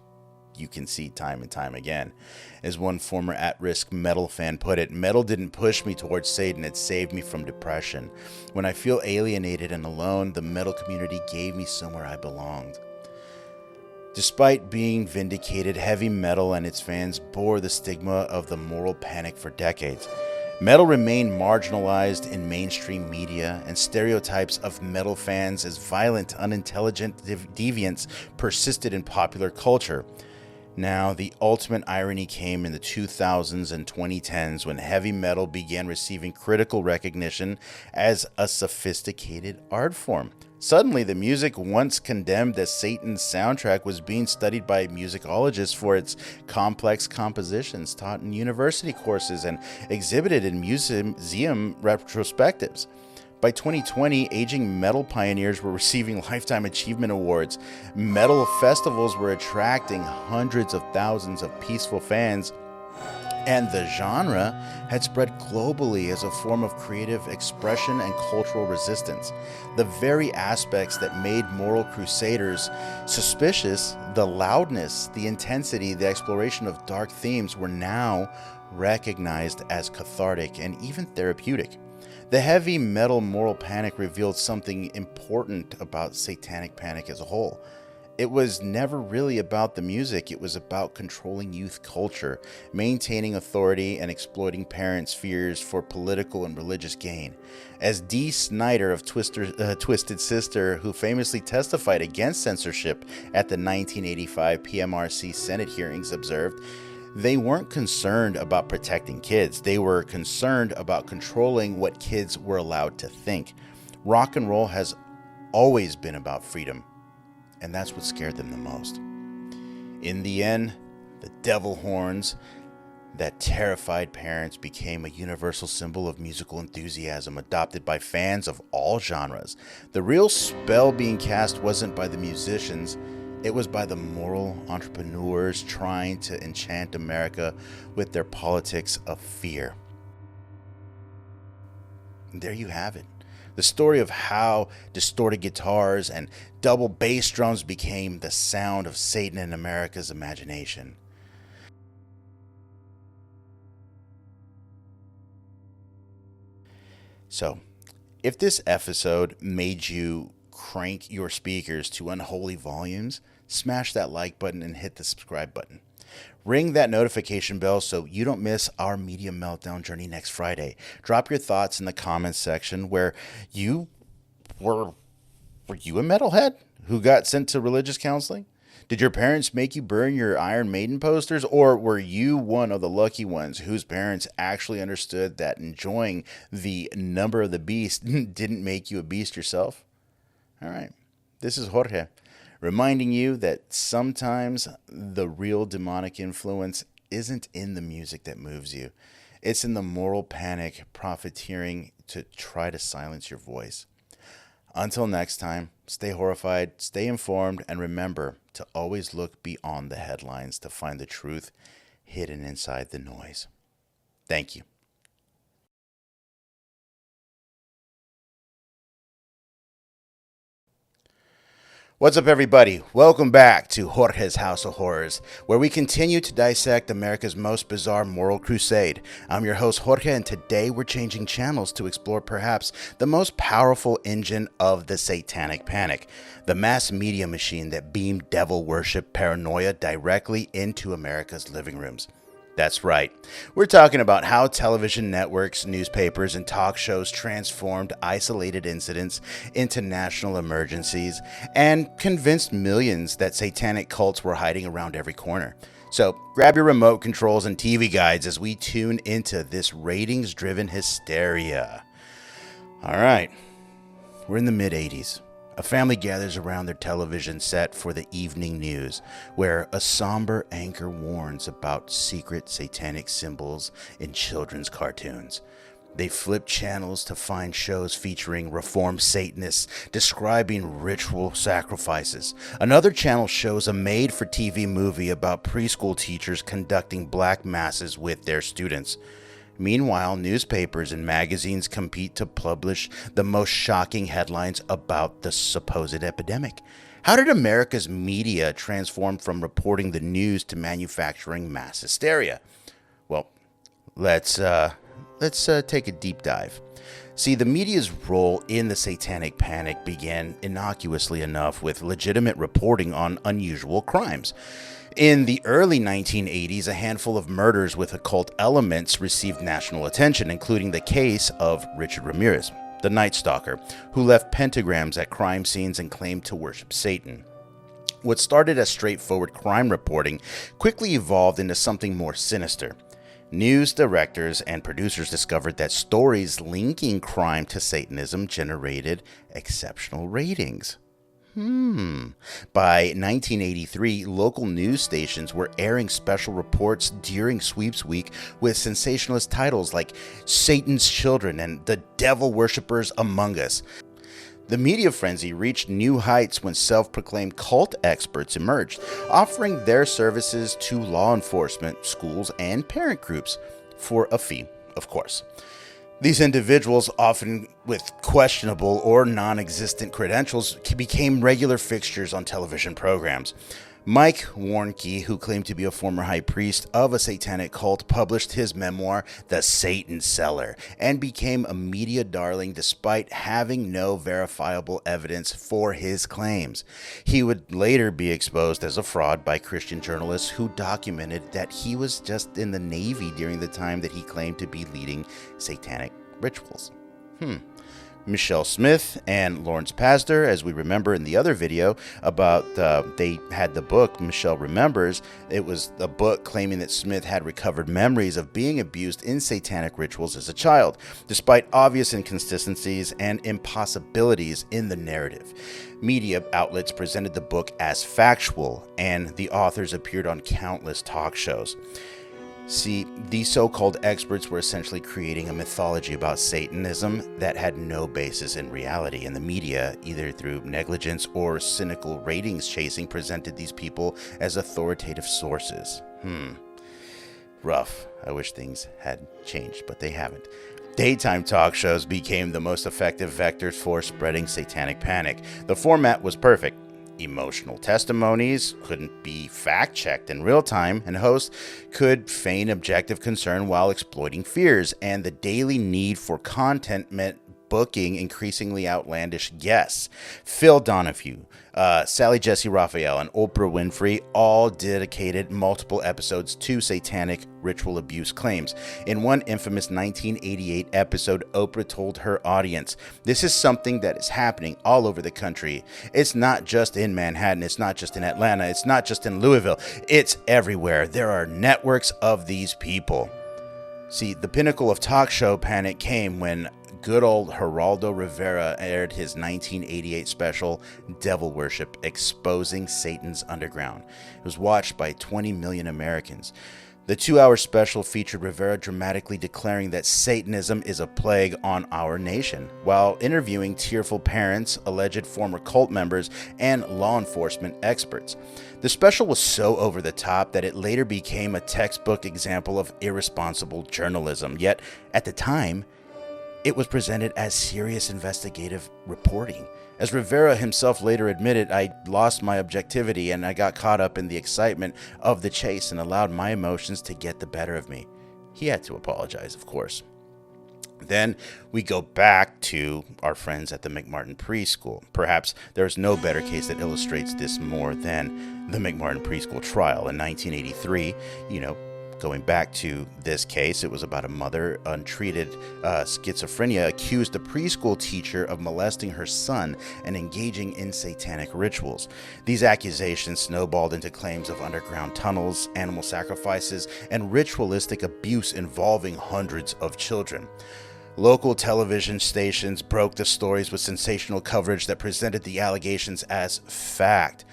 you can see time and time again. As one former at-risk metal fan put it, "Metal didn't push me towards Satan, it saved me from depression. When I feel alienated and alone, the metal community gave me somewhere I belonged." Despite being vindicated, heavy metal and its fans bore the stigma of the moral panic for decades. Metal remained marginalized in mainstream media, and stereotypes of metal fans as violent, unintelligent deviants persisted in popular culture. Now, the ultimate irony came in the 2000s and 2010s when heavy metal began receiving critical recognition as a sophisticated art form. Suddenly, the music once condemned as Satan's soundtrack was being studied by musicologists for its complex compositions, taught in university courses, and exhibited in museum retrospectives. By 2020, aging metal pioneers were receiving Lifetime Achievement Awards. Metal festivals were attracting hundreds of thousands of peaceful fans, and the genre had spread globally as a form of creative expression and cultural resistance. The very aspects that made moral crusaders suspicious, the loudness, the intensity, the exploration of dark themes, were now recognized as cathartic and even therapeutic. The heavy metal moral panic revealed something important about Satanic Panic as a whole. It was never really about the music, it was about controlling youth culture, maintaining authority, and exploiting parents' fears for political and religious gain. As Dee Snider of Twisted Sister, who famously testified against censorship at the 1985 PMRC Senate hearings, observed, they weren't concerned about protecting kids. They were concerned about controlling what kids were allowed to think. Rock and roll has always been about freedom, and that's what scared them the most. In the end, the devil horns that terrified parents became a universal symbol of musical enthusiasm adopted by fans of all genres. The real spell being cast wasn't by the musicians, it was by the moral entrepreneurs trying to enchant America with their politics of fear. And there you have it. The story of how distorted guitars and double bass drums became the sound of Satan in America's imagination. So, if this episode made you crank your speakers to unholy volumes, smash that like button and hit the subscribe button. Ring that notification bell so you don't miss our Media Meltdown journey next Friday. Drop your thoughts in the comments section where you were you a metalhead who got sent to religious counseling? Did your parents make you burn your Iron Maiden posters, or were you one of the lucky ones whose parents actually understood that enjoying the number of the beast didn't make you a beast yourself? All right, this is Jorge, reminding you that sometimes the real demonic influence isn't in the music that moves you. It's in the moral panic profiteering to try to silence your voice. Until next time, stay horrified, stay informed, and remember to always look beyond the headlines to find the truth hidden inside the noise. Thank you. What's up, everybody? Welcome back to Jorge's House of Horrors, where we continue to dissect America's most bizarre moral crusade. I'm your host, Jorge, and today we're changing channels to explore perhaps the most powerful engine of the Satanic Panic, the mass media machine that beamed devil worship paranoia directly into America's living rooms. That's right. We're talking about how television networks, newspapers, and talk shows transformed isolated incidents into national emergencies and convinced millions that satanic cults were hiding around every corner. So grab your remote controls and TV guides as we tune into this ratings-driven hysteria. All right. We're in the mid-'80s. A family gathers around their television set for the evening news, where a somber anchor warns about secret satanic symbols in children's cartoons. They flip channels to find shows featuring reformed Satanists describing ritual sacrifices. Another channel shows a made-for-TV movie about preschool teachers conducting black masses with their students. Meanwhile, newspapers and magazines compete to publish the most shocking headlines about the supposed epidemic. How did America's media transform from reporting the news to manufacturing mass hysteria? Well, let's take a deep dive. See, the media's role in the Satanic Panic began innocuously enough with legitimate reporting on unusual crimes. In the early 1980s, a handful of murders with occult elements received national attention, including the case of Richard Ramirez, the Night Stalker, who left pentagrams at crime scenes and claimed to worship Satan. What started as straightforward crime reporting quickly evolved into something more sinister. News directors and producers discovered that stories linking crime to Satanism generated exceptional ratings. By 1983, local news stations were airing special reports during Sweeps Week with sensationalist titles like Satan's Children and The Devil Worshippers Among Us. The media frenzy reached new heights when self-proclaimed cult experts emerged, offering their services to law enforcement, schools, and parent groups for a fee, of course. These individuals, often with questionable or non-existent credentials, became regular fixtures on television programs. Mike Warnke, who claimed to be a former high priest of a satanic cult, published his memoir, The Satan Seller, and became a media darling despite having no verifiable evidence for his claims. He would later be exposed as a fraud by Christian journalists who documented that he was just in the Navy during the time that he claimed to be leading satanic rituals. Michelle Smith and Lawrence Pastor, as we remember in the other video about they had the book Michelle Remembers. It was a book claiming that Smith had recovered memories of being abused in satanic rituals as a child, despite obvious inconsistencies and impossibilities in the narrative. Media outlets presented the book as factual, and the authors appeared on countless talk shows. See, these so-called experts were essentially creating a mythology about Satanism that had no basis in reality, and the media, either through negligence or cynical ratings chasing, presented these people as authoritative sources. Rough. I wish things had changed, but they haven't. Daytime talk shows became the most effective vectors for spreading satanic panic. The format was perfect. Emotional testimonies couldn't be fact-checked in real time, and hosts could feign objective concern while exploiting fears, and the daily need for content meant booking increasingly outlandish guests. Phil Donahue, Sally Jesse Raphael, and Oprah Winfrey all dedicated multiple episodes to satanic ritual abuse claims. In one infamous 1988 episode, Oprah told her audience, "This is something that is happening all over the country. It's not just in Manhattan. It's not just in Atlanta. It's not just in Louisville. It's everywhere. There are networks of these people." See, the pinnacle of talk show panic came when good old Geraldo Rivera aired his 1988 special, Devil Worship, Exposing Satan's Underground. It was watched by 20 million Americans. The 2-hour special featured Rivera dramatically declaring that Satanism is a plague on our nation, while interviewing tearful parents, alleged former cult members, and law enforcement experts. The special was so over the top that it later became a textbook example of irresponsible journalism, yet at the time, it was presented as serious investigative reporting. As Rivera himself later admitted, "I lost my objectivity and I got caught up in the excitement of the chase and allowed my emotions to get the better of me." He had to apologize, of course. Then we go back to our friends at the McMartin preschool. Perhaps there's no better case that illustrates this more than the McMartin preschool trial in 1983. Going back to this case, it was about a mother, untreated schizophrenia, accused a preschool teacher of molesting her son and engaging in satanic rituals. These accusations snowballed into claims of underground tunnels, animal sacrifices, and ritualistic abuse involving hundreds of children. Local television stations broke the stories with sensational coverage that presented the allegations as fact.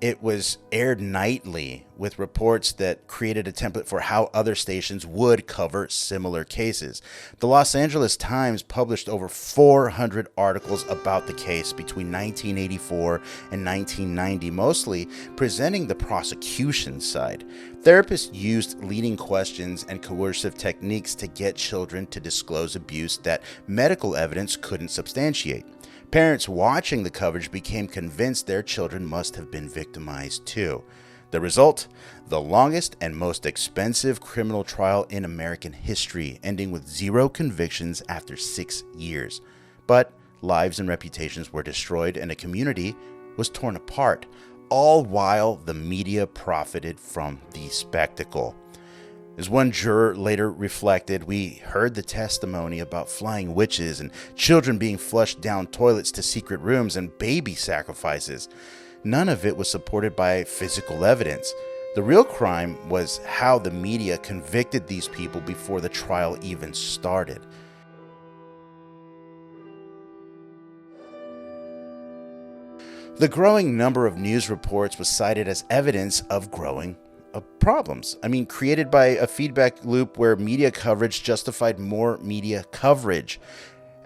It was aired nightly with reports that created a template for how other stations would cover similar cases. The Los Angeles Times published over 400 articles about the case between 1984 and 1990, mostly presenting the prosecution side. Therapists used leading questions and coercive techniques to get children to disclose abuse that medical evidence couldn't substantiate. Parents watching the coverage became convinced their children must have been victimized too. The result? The longest and most expensive criminal trial in American history, ending with 0 convictions after 6 years. But lives and reputations were destroyed and a community was torn apart. all while the media profited from the spectacle. As one juror later reflected, we heard the testimony about flying witches and children being flushed down toilets to secret rooms and baby sacrifices. None of it was supported by physical evidence. The real crime was how the media convicted these people before the trial even started. The growing number of news reports was cited as evidence of growing problems. Created by a feedback loop where media coverage justified more media coverage.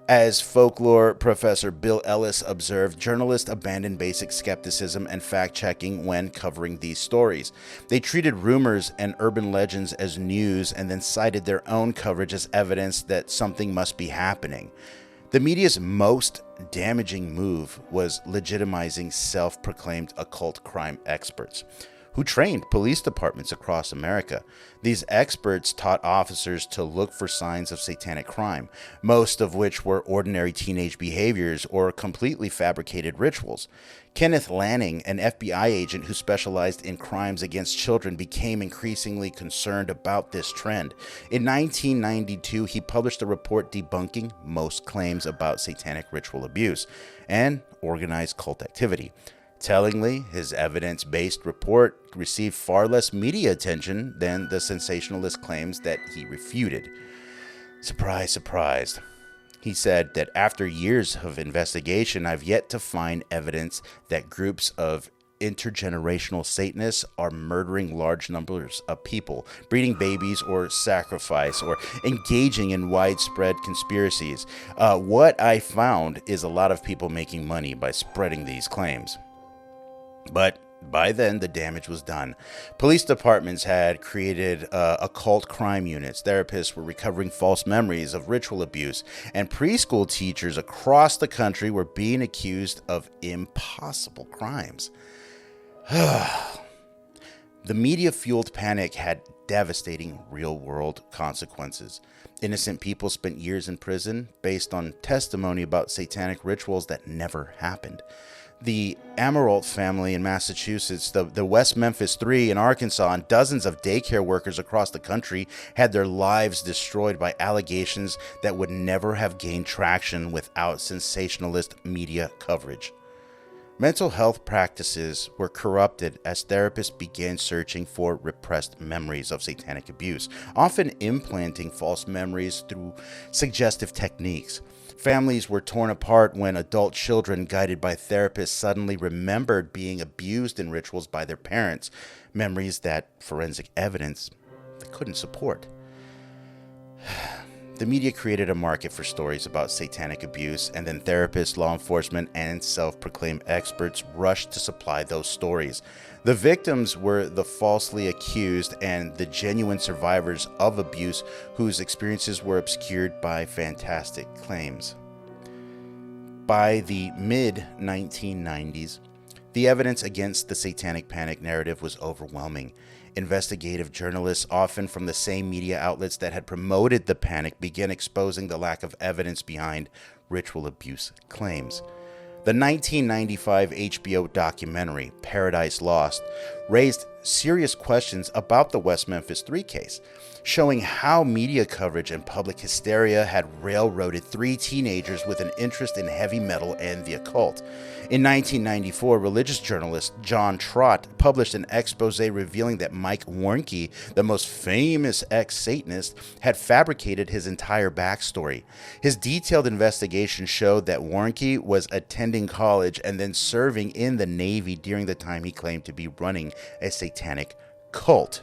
As folklore professor Bill Ellis observed, journalists abandoned basic skepticism and fact-checking when covering these stories. They treated rumors and urban legends as news and then cited their own coverage as evidence that something must be happening. The media's most damaging move was legitimizing self-proclaimed occult crime experts who trained police departments across America. These experts taught officers to look for signs of satanic crime, most of which were ordinary teenage behaviors or completely fabricated rituals. Kenneth Lanning, an FBI agent who specialized in crimes against children, became increasingly concerned about this trend. In 1992, he published a report debunking most claims about satanic ritual abuse and organized cult activity. Tellingly, his evidence-based report received far less media attention than the sensationalist claims that he refuted. Surprise, surprise. He said that after years of investigation, I've yet to find evidence that groups of intergenerational Satanists are murdering large numbers of people, breeding babies or sacrifice, or engaging in widespread conspiracies. What I found is a lot of people making money by spreading these claims. But by then, the damage was done. Police departments had created occult crime units. Therapists were recovering false memories of ritual abuse. And preschool teachers across the country were being accused of impossible crimes. The media-fueled panic had devastating real-world consequences. Innocent people spent years in prison based on testimony about satanic rituals that never happened. The Amirault family in Massachusetts, the West Memphis 3 in Arkansas, and dozens of daycare workers across the country had their lives destroyed by allegations that would never have gained traction without sensationalist media coverage. Mental health practices were corrupted as therapists began searching for repressed memories of satanic abuse, often implanting false memories through suggestive techniques. Families were torn apart when adult children, guided by therapists, suddenly remembered being abused in rituals by their parents, memories that forensic evidence couldn't support. The media created a market for stories about satanic abuse, and then therapists, law enforcement, and self-proclaimed experts rushed to supply those stories. The victims were the falsely accused and the genuine survivors of abuse whose experiences were obscured by fantastic claims. By the mid-1990s, the evidence against the Satanic Panic narrative was overwhelming. Investigative journalists, often from the same media outlets that had promoted the panic, began exposing the lack of evidence behind ritual abuse claims. The 1995 HBO documentary, Paradise Lost, raised serious questions about the West Memphis 3 case, showing how media coverage and public hysteria had railroaded 3 teenagers with an interest in heavy metal and the occult. In 1994, religious journalist John Trott published an expose revealing that Mike Warnke, the most famous ex-Satanist, had fabricated his entire backstory. His detailed investigation showed that Warnke was attending college and then serving in the Navy during the time he claimed to be running a satanic cult.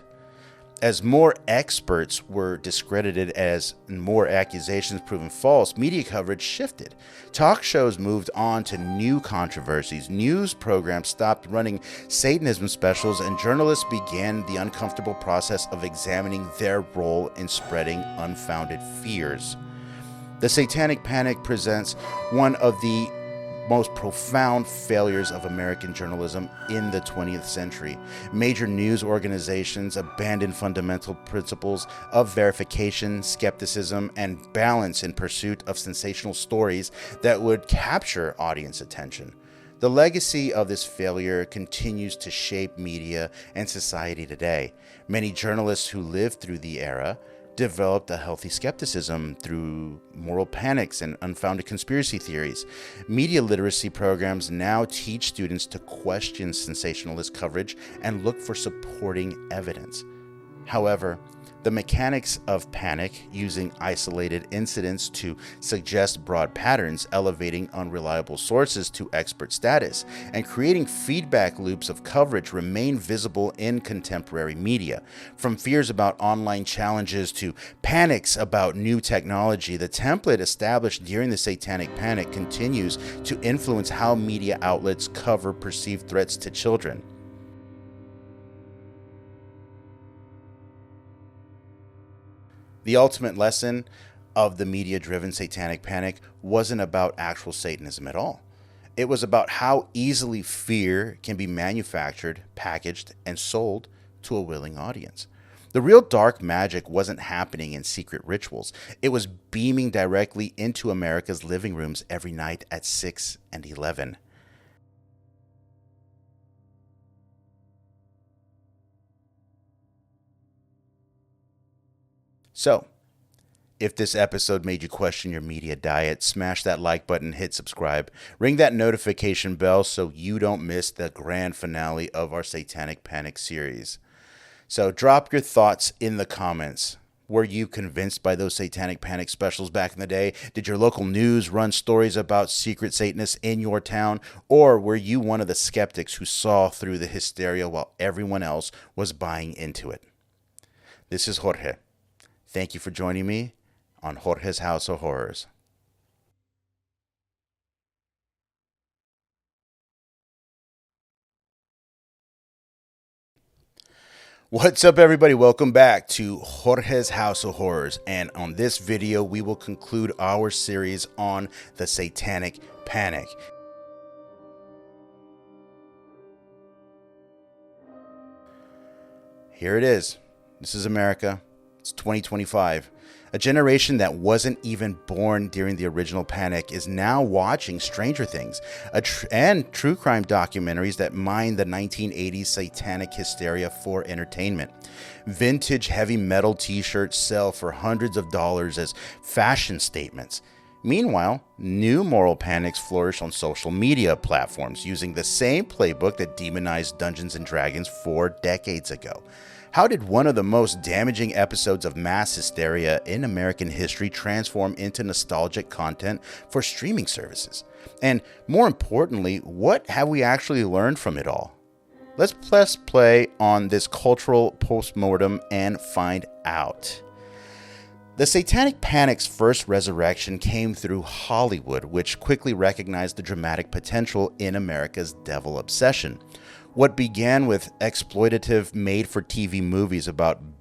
As more experts were discredited as more accusations proven false, media coverage shifted. Talk shows moved on to new controversies. News programs stopped running Satanism specials, and journalists began the uncomfortable process of examining their role in spreading unfounded fears. The Satanic Panic presents one of the most profound failures of American journalism in the 20th century. Major news organizations abandoned fundamental principles of verification, skepticism, and balance in pursuit of sensational stories that would capture audience attention. The legacy of this failure continues to shape media and society today. Many journalists who lived through the era developed a healthy skepticism through moral panics and unfounded conspiracy theories. Media literacy programs now teach students to question sensationalist coverage and look for supporting evidence. However, the mechanics of panic, using isolated incidents to suggest broad patterns, elevating unreliable sources to expert status, and creating feedback loops of coverage remain visible in contemporary media. From fears about online challenges to panics about new technology, the template established during the Satanic Panic continues to influence how media outlets cover perceived threats to children. The ultimate lesson of the media-driven Satanic Panic wasn't about actual Satanism at all. It was about how easily fear can be manufactured, packaged, and sold to a willing audience. The real dark magic wasn't happening in secret rituals. It was beaming directly into America's living rooms every night at 6 and 11. So, if this episode made you question your media diet, smash that like button, hit subscribe, ring that notification bell so you don't miss the grand finale of our Satanic Panic series. So drop your thoughts in the comments. Were you convinced by those Satanic Panic specials back in the day? Did your local news run stories about secret Satanists in your town? Or were you one of the skeptics who saw through the hysteria while everyone else was buying into it? This is Jorge. Thank you for joining me on Jorge's House of Horrors. What's up, everybody? Welcome back to Jorge's House of Horrors. And on this video, we will conclude our series on the Satanic Panic. Here it is. This is America. It's 2025. A generation that wasn't even born during the original panic is now watching Stranger Things and true crime documentaries that mine the 1980s satanic hysteria for entertainment. Vintage heavy metal t-shirts sell for hundreds of dollars as fashion statements. Meanwhile, new moral panics flourish on social media platforms using the same playbook that demonized Dungeons and Dragons 4 decades ago. How did one of the most damaging episodes of mass hysteria in American history transform into nostalgic content for streaming services? And more importantly, what have we actually learned from it all? Let's press play on this cultural postmortem and find out. The Satanic Panic's first resurrection came through Hollywood, which quickly recognized the dramatic potential in America's devil obsession. What began with exploitative made-for-TV movies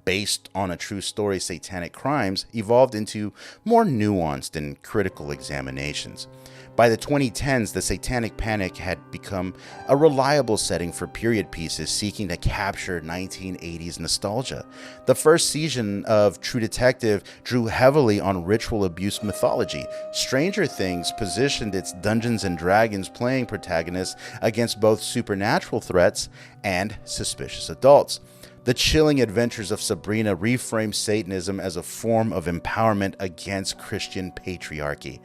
based on a true story satanic crimes evolved into more nuanced and critical examinations. By the 2010s, the Satanic Panic had become a reliable setting for period pieces seeking to capture 1980s nostalgia. The first season of True Detective drew heavily on ritual abuse mythology. Stranger Things positioned its Dungeons and Dragons playing protagonists against both supernatural threats and suspicious adults. The chilling adventures of Sabrina reframed Satanism as a form of empowerment against Christian patriarchy.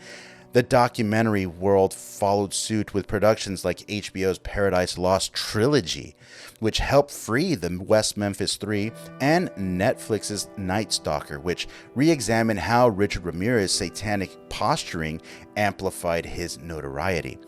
The documentary world followed suit with productions like HBO's Paradise Lost trilogy, which helped free the West Memphis 3, and Netflix's Night Stalker, which re-examined how Richard Ramirez's satanic posturing amplified his notoriety.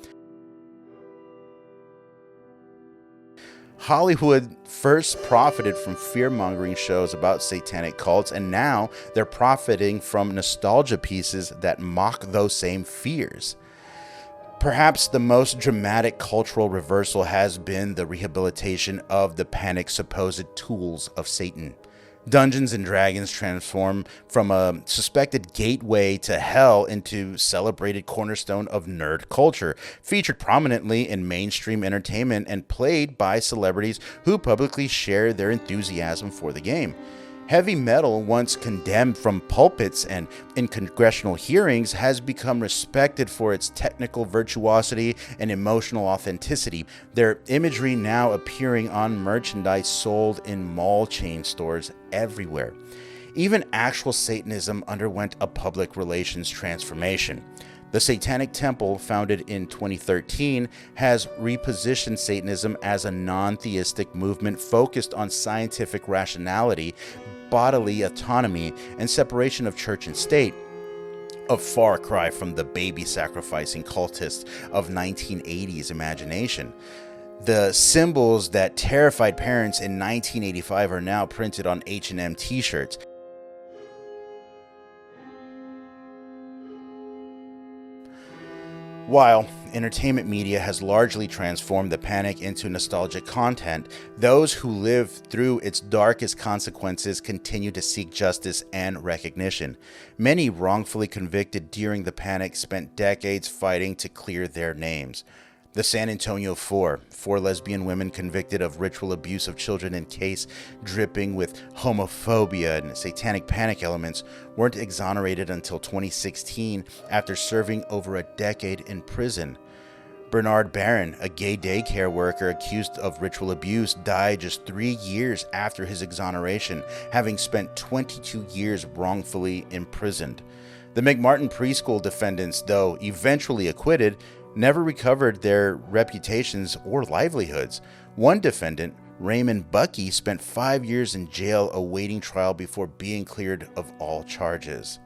Hollywood first profited from fear-mongering shows about satanic cults, and now they're profiting from nostalgia pieces that mock those same fears. Perhaps the most dramatic cultural reversal has been the rehabilitation of the panic's supposed tools of Satan. Dungeons and Dragons transformed from a suspected gateway to hell into celebrated cornerstone of nerd culture, featured prominently in mainstream entertainment and played by celebrities who publicly share their enthusiasm for the game. Heavy metal, once condemned from pulpits and in congressional hearings, has become respected for its technical virtuosity and emotional authenticity, their imagery now appearing on merchandise sold in mall chain stores everywhere. Even actual Satanism underwent a public relations transformation. The Satanic Temple, founded in 2013, has repositioned Satanism as a non-theistic movement focused on scientific rationality, bodily autonomy, and separation of church and state. A far cry from the baby-sacrificing cultists of 1980s imagination. The symbols that terrified parents in 1985 are now printed on H&M t-shirts. While entertainment media has largely transformed the panic into nostalgic content, those who lived through its darkest consequences continue to seek justice and recognition. Many wrongfully convicted during the panic spent decades fighting to clear their names. The San Antonio Four lesbian women convicted of ritual abuse of children in case dripping with homophobia and satanic panic elements, weren't exonerated until 2016 after serving over a decade in prison. Bernard Barron, a gay daycare worker accused of ritual abuse, died just 3 years after his exoneration, having spent 22 years wrongfully imprisoned. The McMartin preschool defendants, though eventually acquitted, never recovered their reputations or livelihoods. One defendant, Raymond Bucky, spent 5 years in jail awaiting trial before being cleared of all charges.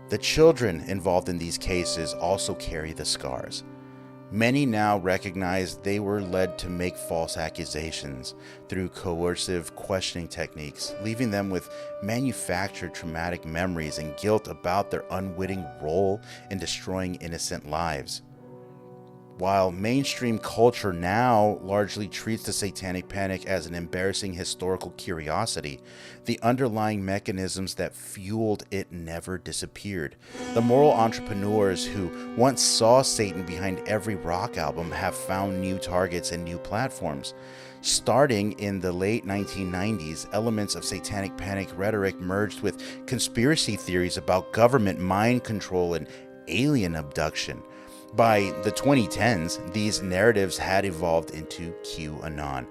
The children involved in these cases also carry the scars. Many now recognize they were led to make false accusations through coercive questioning techniques, leaving them with manufactured traumatic memories and guilt about their unwitting role in destroying innocent lives. While mainstream culture now largely treats the Satanic Panic as an embarrassing historical curiosity, the underlying mechanisms that fueled it never disappeared. The moral entrepreneurs who once saw Satan behind every rock album have found new targets and new platforms. Starting in the late 1990s, elements of Satanic Panic rhetoric merged with conspiracy theories about government mind control and alien abduction. By the 2010s, these narratives had evolved into QAnon,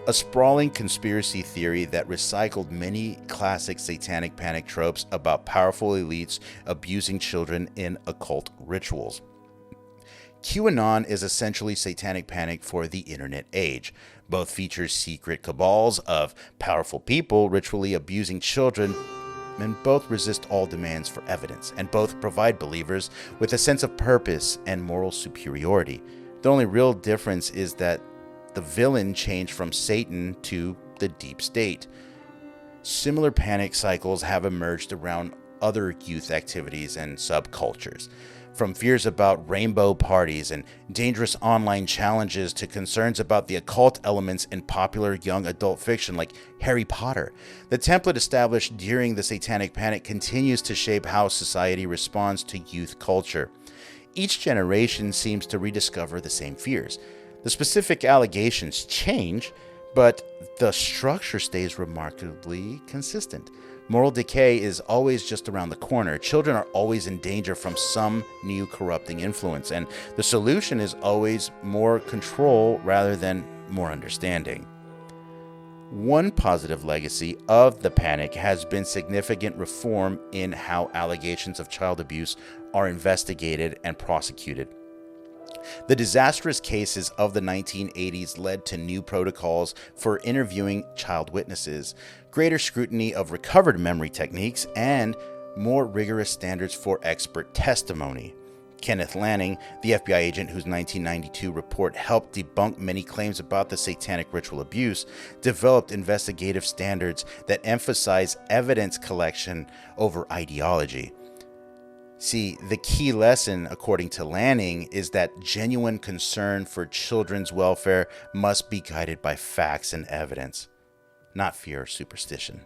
a sprawling conspiracy theory that recycled many classic Satanic Panic tropes about powerful elites abusing children in occult rituals. QAnon is essentially Satanic Panic for the internet age. Both features secret cabals of powerful people ritually abusing children, and both resist all demands for evidence, and both provide believers with a sense of purpose and moral superiority. The only real difference is that the villain changed from Satan to the deep state. Similar panic cycles have emerged around other youth activities and subcultures. From fears about rainbow parties and dangerous online challenges to concerns about the occult elements in popular young adult fiction like Harry Potter, the template established during the Satanic Panic continues to shape how society responds to youth culture. Each generation seems to rediscover the same fears. The specific allegations change, but the structure stays remarkably consistent. Moral decay is always just around the corner. Children are always in danger from some new corrupting influence, and the solution is always more control rather than more understanding. One positive legacy of the panic has been significant reform in how allegations of child abuse are investigated and prosecuted. The disastrous cases of the 1980s led to new protocols for interviewing child witnesses, greater scrutiny of recovered memory techniques, and more rigorous standards for expert testimony. Kenneth Lanning, the FBI agent whose 1992 report helped debunk many claims about the satanic ritual abuse, developed investigative standards that emphasize evidence collection over ideology. See, the key lesson, according to Lanning, is that genuine concern for children's welfare must be guided by facts and evidence, not fear or superstition.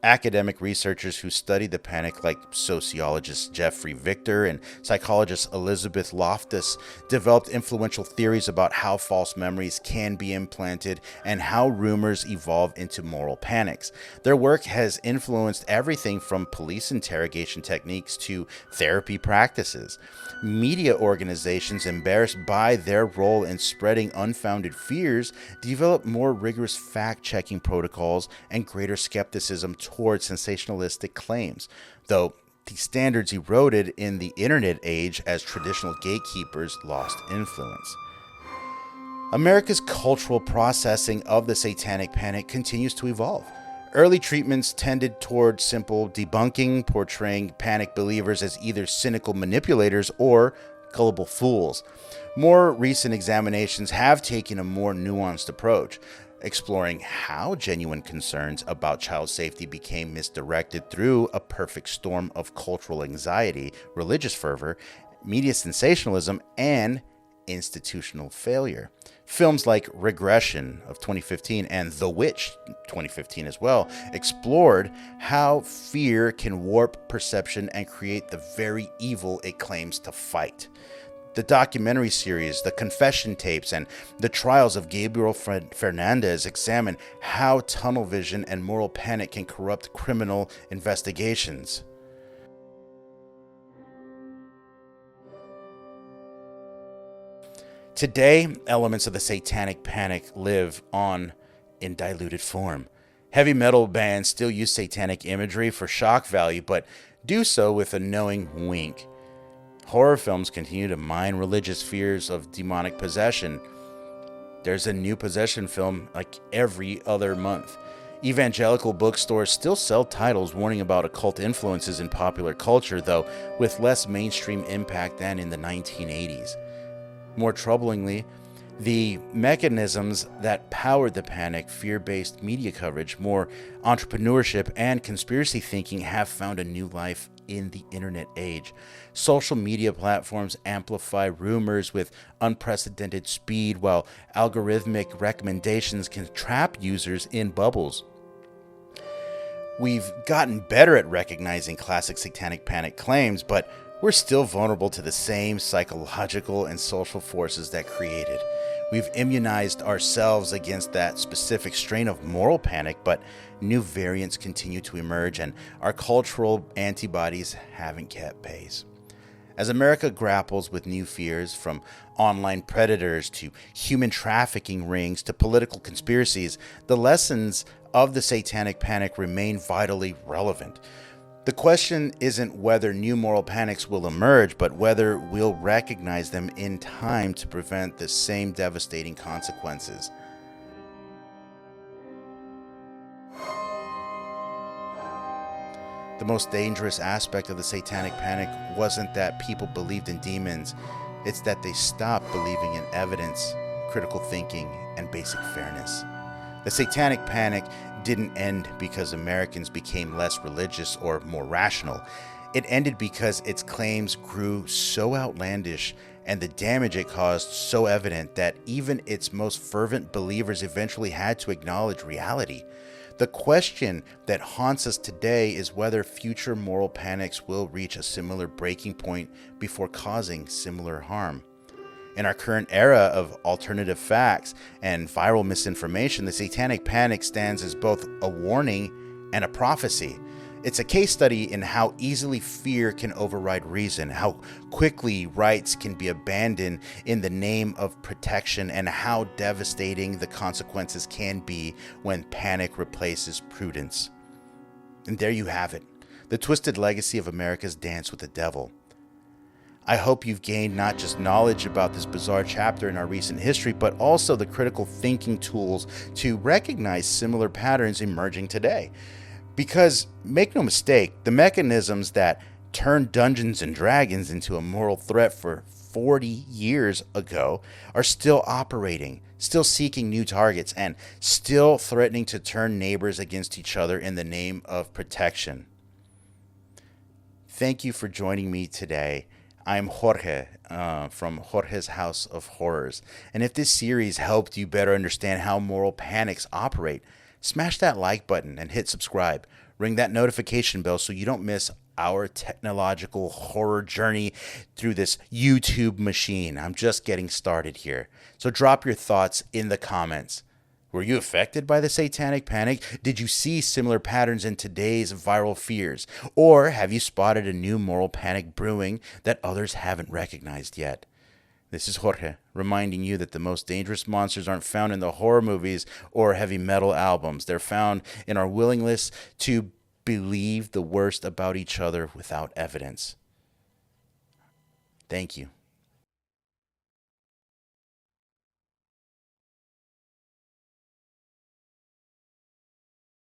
Academic researchers who study the panic, like sociologist Jeffrey Victor and psychologist Elizabeth Loftus, developed influential theories about how false memories can be implanted and how rumors evolve into moral panics. Their work has influenced everything from police interrogation techniques to therapy practices. Media organizations, embarrassed by their role in spreading unfounded fears, develop more rigorous fact-checking protocols and greater skepticism toward sensationalistic claims, though the standards eroded in the internet age as traditional gatekeepers lost influence. America's cultural processing of the Satanic Panic continues to evolve. Early treatments tended toward simple debunking, portraying panic believers as either cynical manipulators or gullible fools. More recent examinations have taken a more nuanced approach, exploring how genuine concerns about child safety became misdirected through a perfect storm of cultural anxiety, religious fervor, media sensationalism, and institutional failure. Films like Regression of 2015 and The Witch 2015 as well explored how fear can warp perception and create the very evil it claims to fight. The documentary series, The Confession Tapes, and The Trials of Gabriel Fernandez examine how tunnel vision and moral panic can corrupt criminal investigations. Today, elements of the Satanic Panic live on in diluted form. Heavy metal bands still use satanic imagery for shock value, but do so with a knowing wink. Horror films continue to mine religious fears of demonic possession. There's a new possession film like every other month. Evangelical bookstores still sell titles warning about occult influences in popular culture, though with less mainstream impact than in the 1980s. More troublingly, the mechanisms that powered the panic, fear-based media coverage, more entrepreneurship, and conspiracy thinking have found a new life in the internet age. Social media platforms amplify rumors with unprecedented speed, while algorithmic recommendations can trap users in bubbles. We've gotten better at recognizing classic Satanic Panic claims, but we're still vulnerable to the same psychological and social forces that created. We've immunized ourselves against that specific strain of moral panic, but new variants continue to emerge, and our cultural antibodies haven't kept pace. As America grapples with new fears, from online predators to human trafficking rings to political conspiracies, the lessons of the Satanic Panic remain vitally relevant. The question isn't whether new moral panics will emerge, but whether we'll recognize them in time to prevent the same devastating consequences. The most dangerous aspect of the Satanic Panic wasn't that people believed in demons, it's that they stopped believing in evidence, critical thinking, and basic fairness. The Satanic Panic didn't end because Americans became less religious or more rational. It ended because its claims grew so outlandish and the damage it caused so evident that even its most fervent believers eventually had to acknowledge reality. The question that haunts us today is whether future moral panics will reach a similar breaking point before causing similar harm. In our current era of alternative facts and viral misinformation, the Satanic Panic stands as both a warning and a prophecy. It's a case study in how easily fear can override reason, how quickly rights can be abandoned in the name of protection, and how devastating the consequences can be when panic replaces prudence. And there you have it, the twisted legacy of America's dance with the devil. I hope you've gained not just knowledge about this bizarre chapter in our recent history, but also the critical thinking tools to recognize similar patterns emerging today. Because, make no mistake, the mechanisms that turned Dungeons and Dragons into a moral threat for 40 years ago are still operating, still seeking new targets, and still threatening to turn neighbors against each other in the name of protection. Thank you for joining me today. I'm Jorge from Jorge's House of Horrors. And if this series helped you better understand how moral panics operate, smash that like button and hit subscribe. Ring that notification bell so you don't miss our technological horror journey through this YouTube machine. I'm just getting started here. So drop your thoughts in the comments. Were you affected by the Satanic Panic? Did you see similar patterns in today's viral fears? Or have you spotted a new moral panic brewing that others haven't recognized yet? This is Jorge, reminding you that the most dangerous monsters aren't found in the horror movies or heavy metal albums. They're found in our willingness to believe the worst about each other without evidence. Thank you.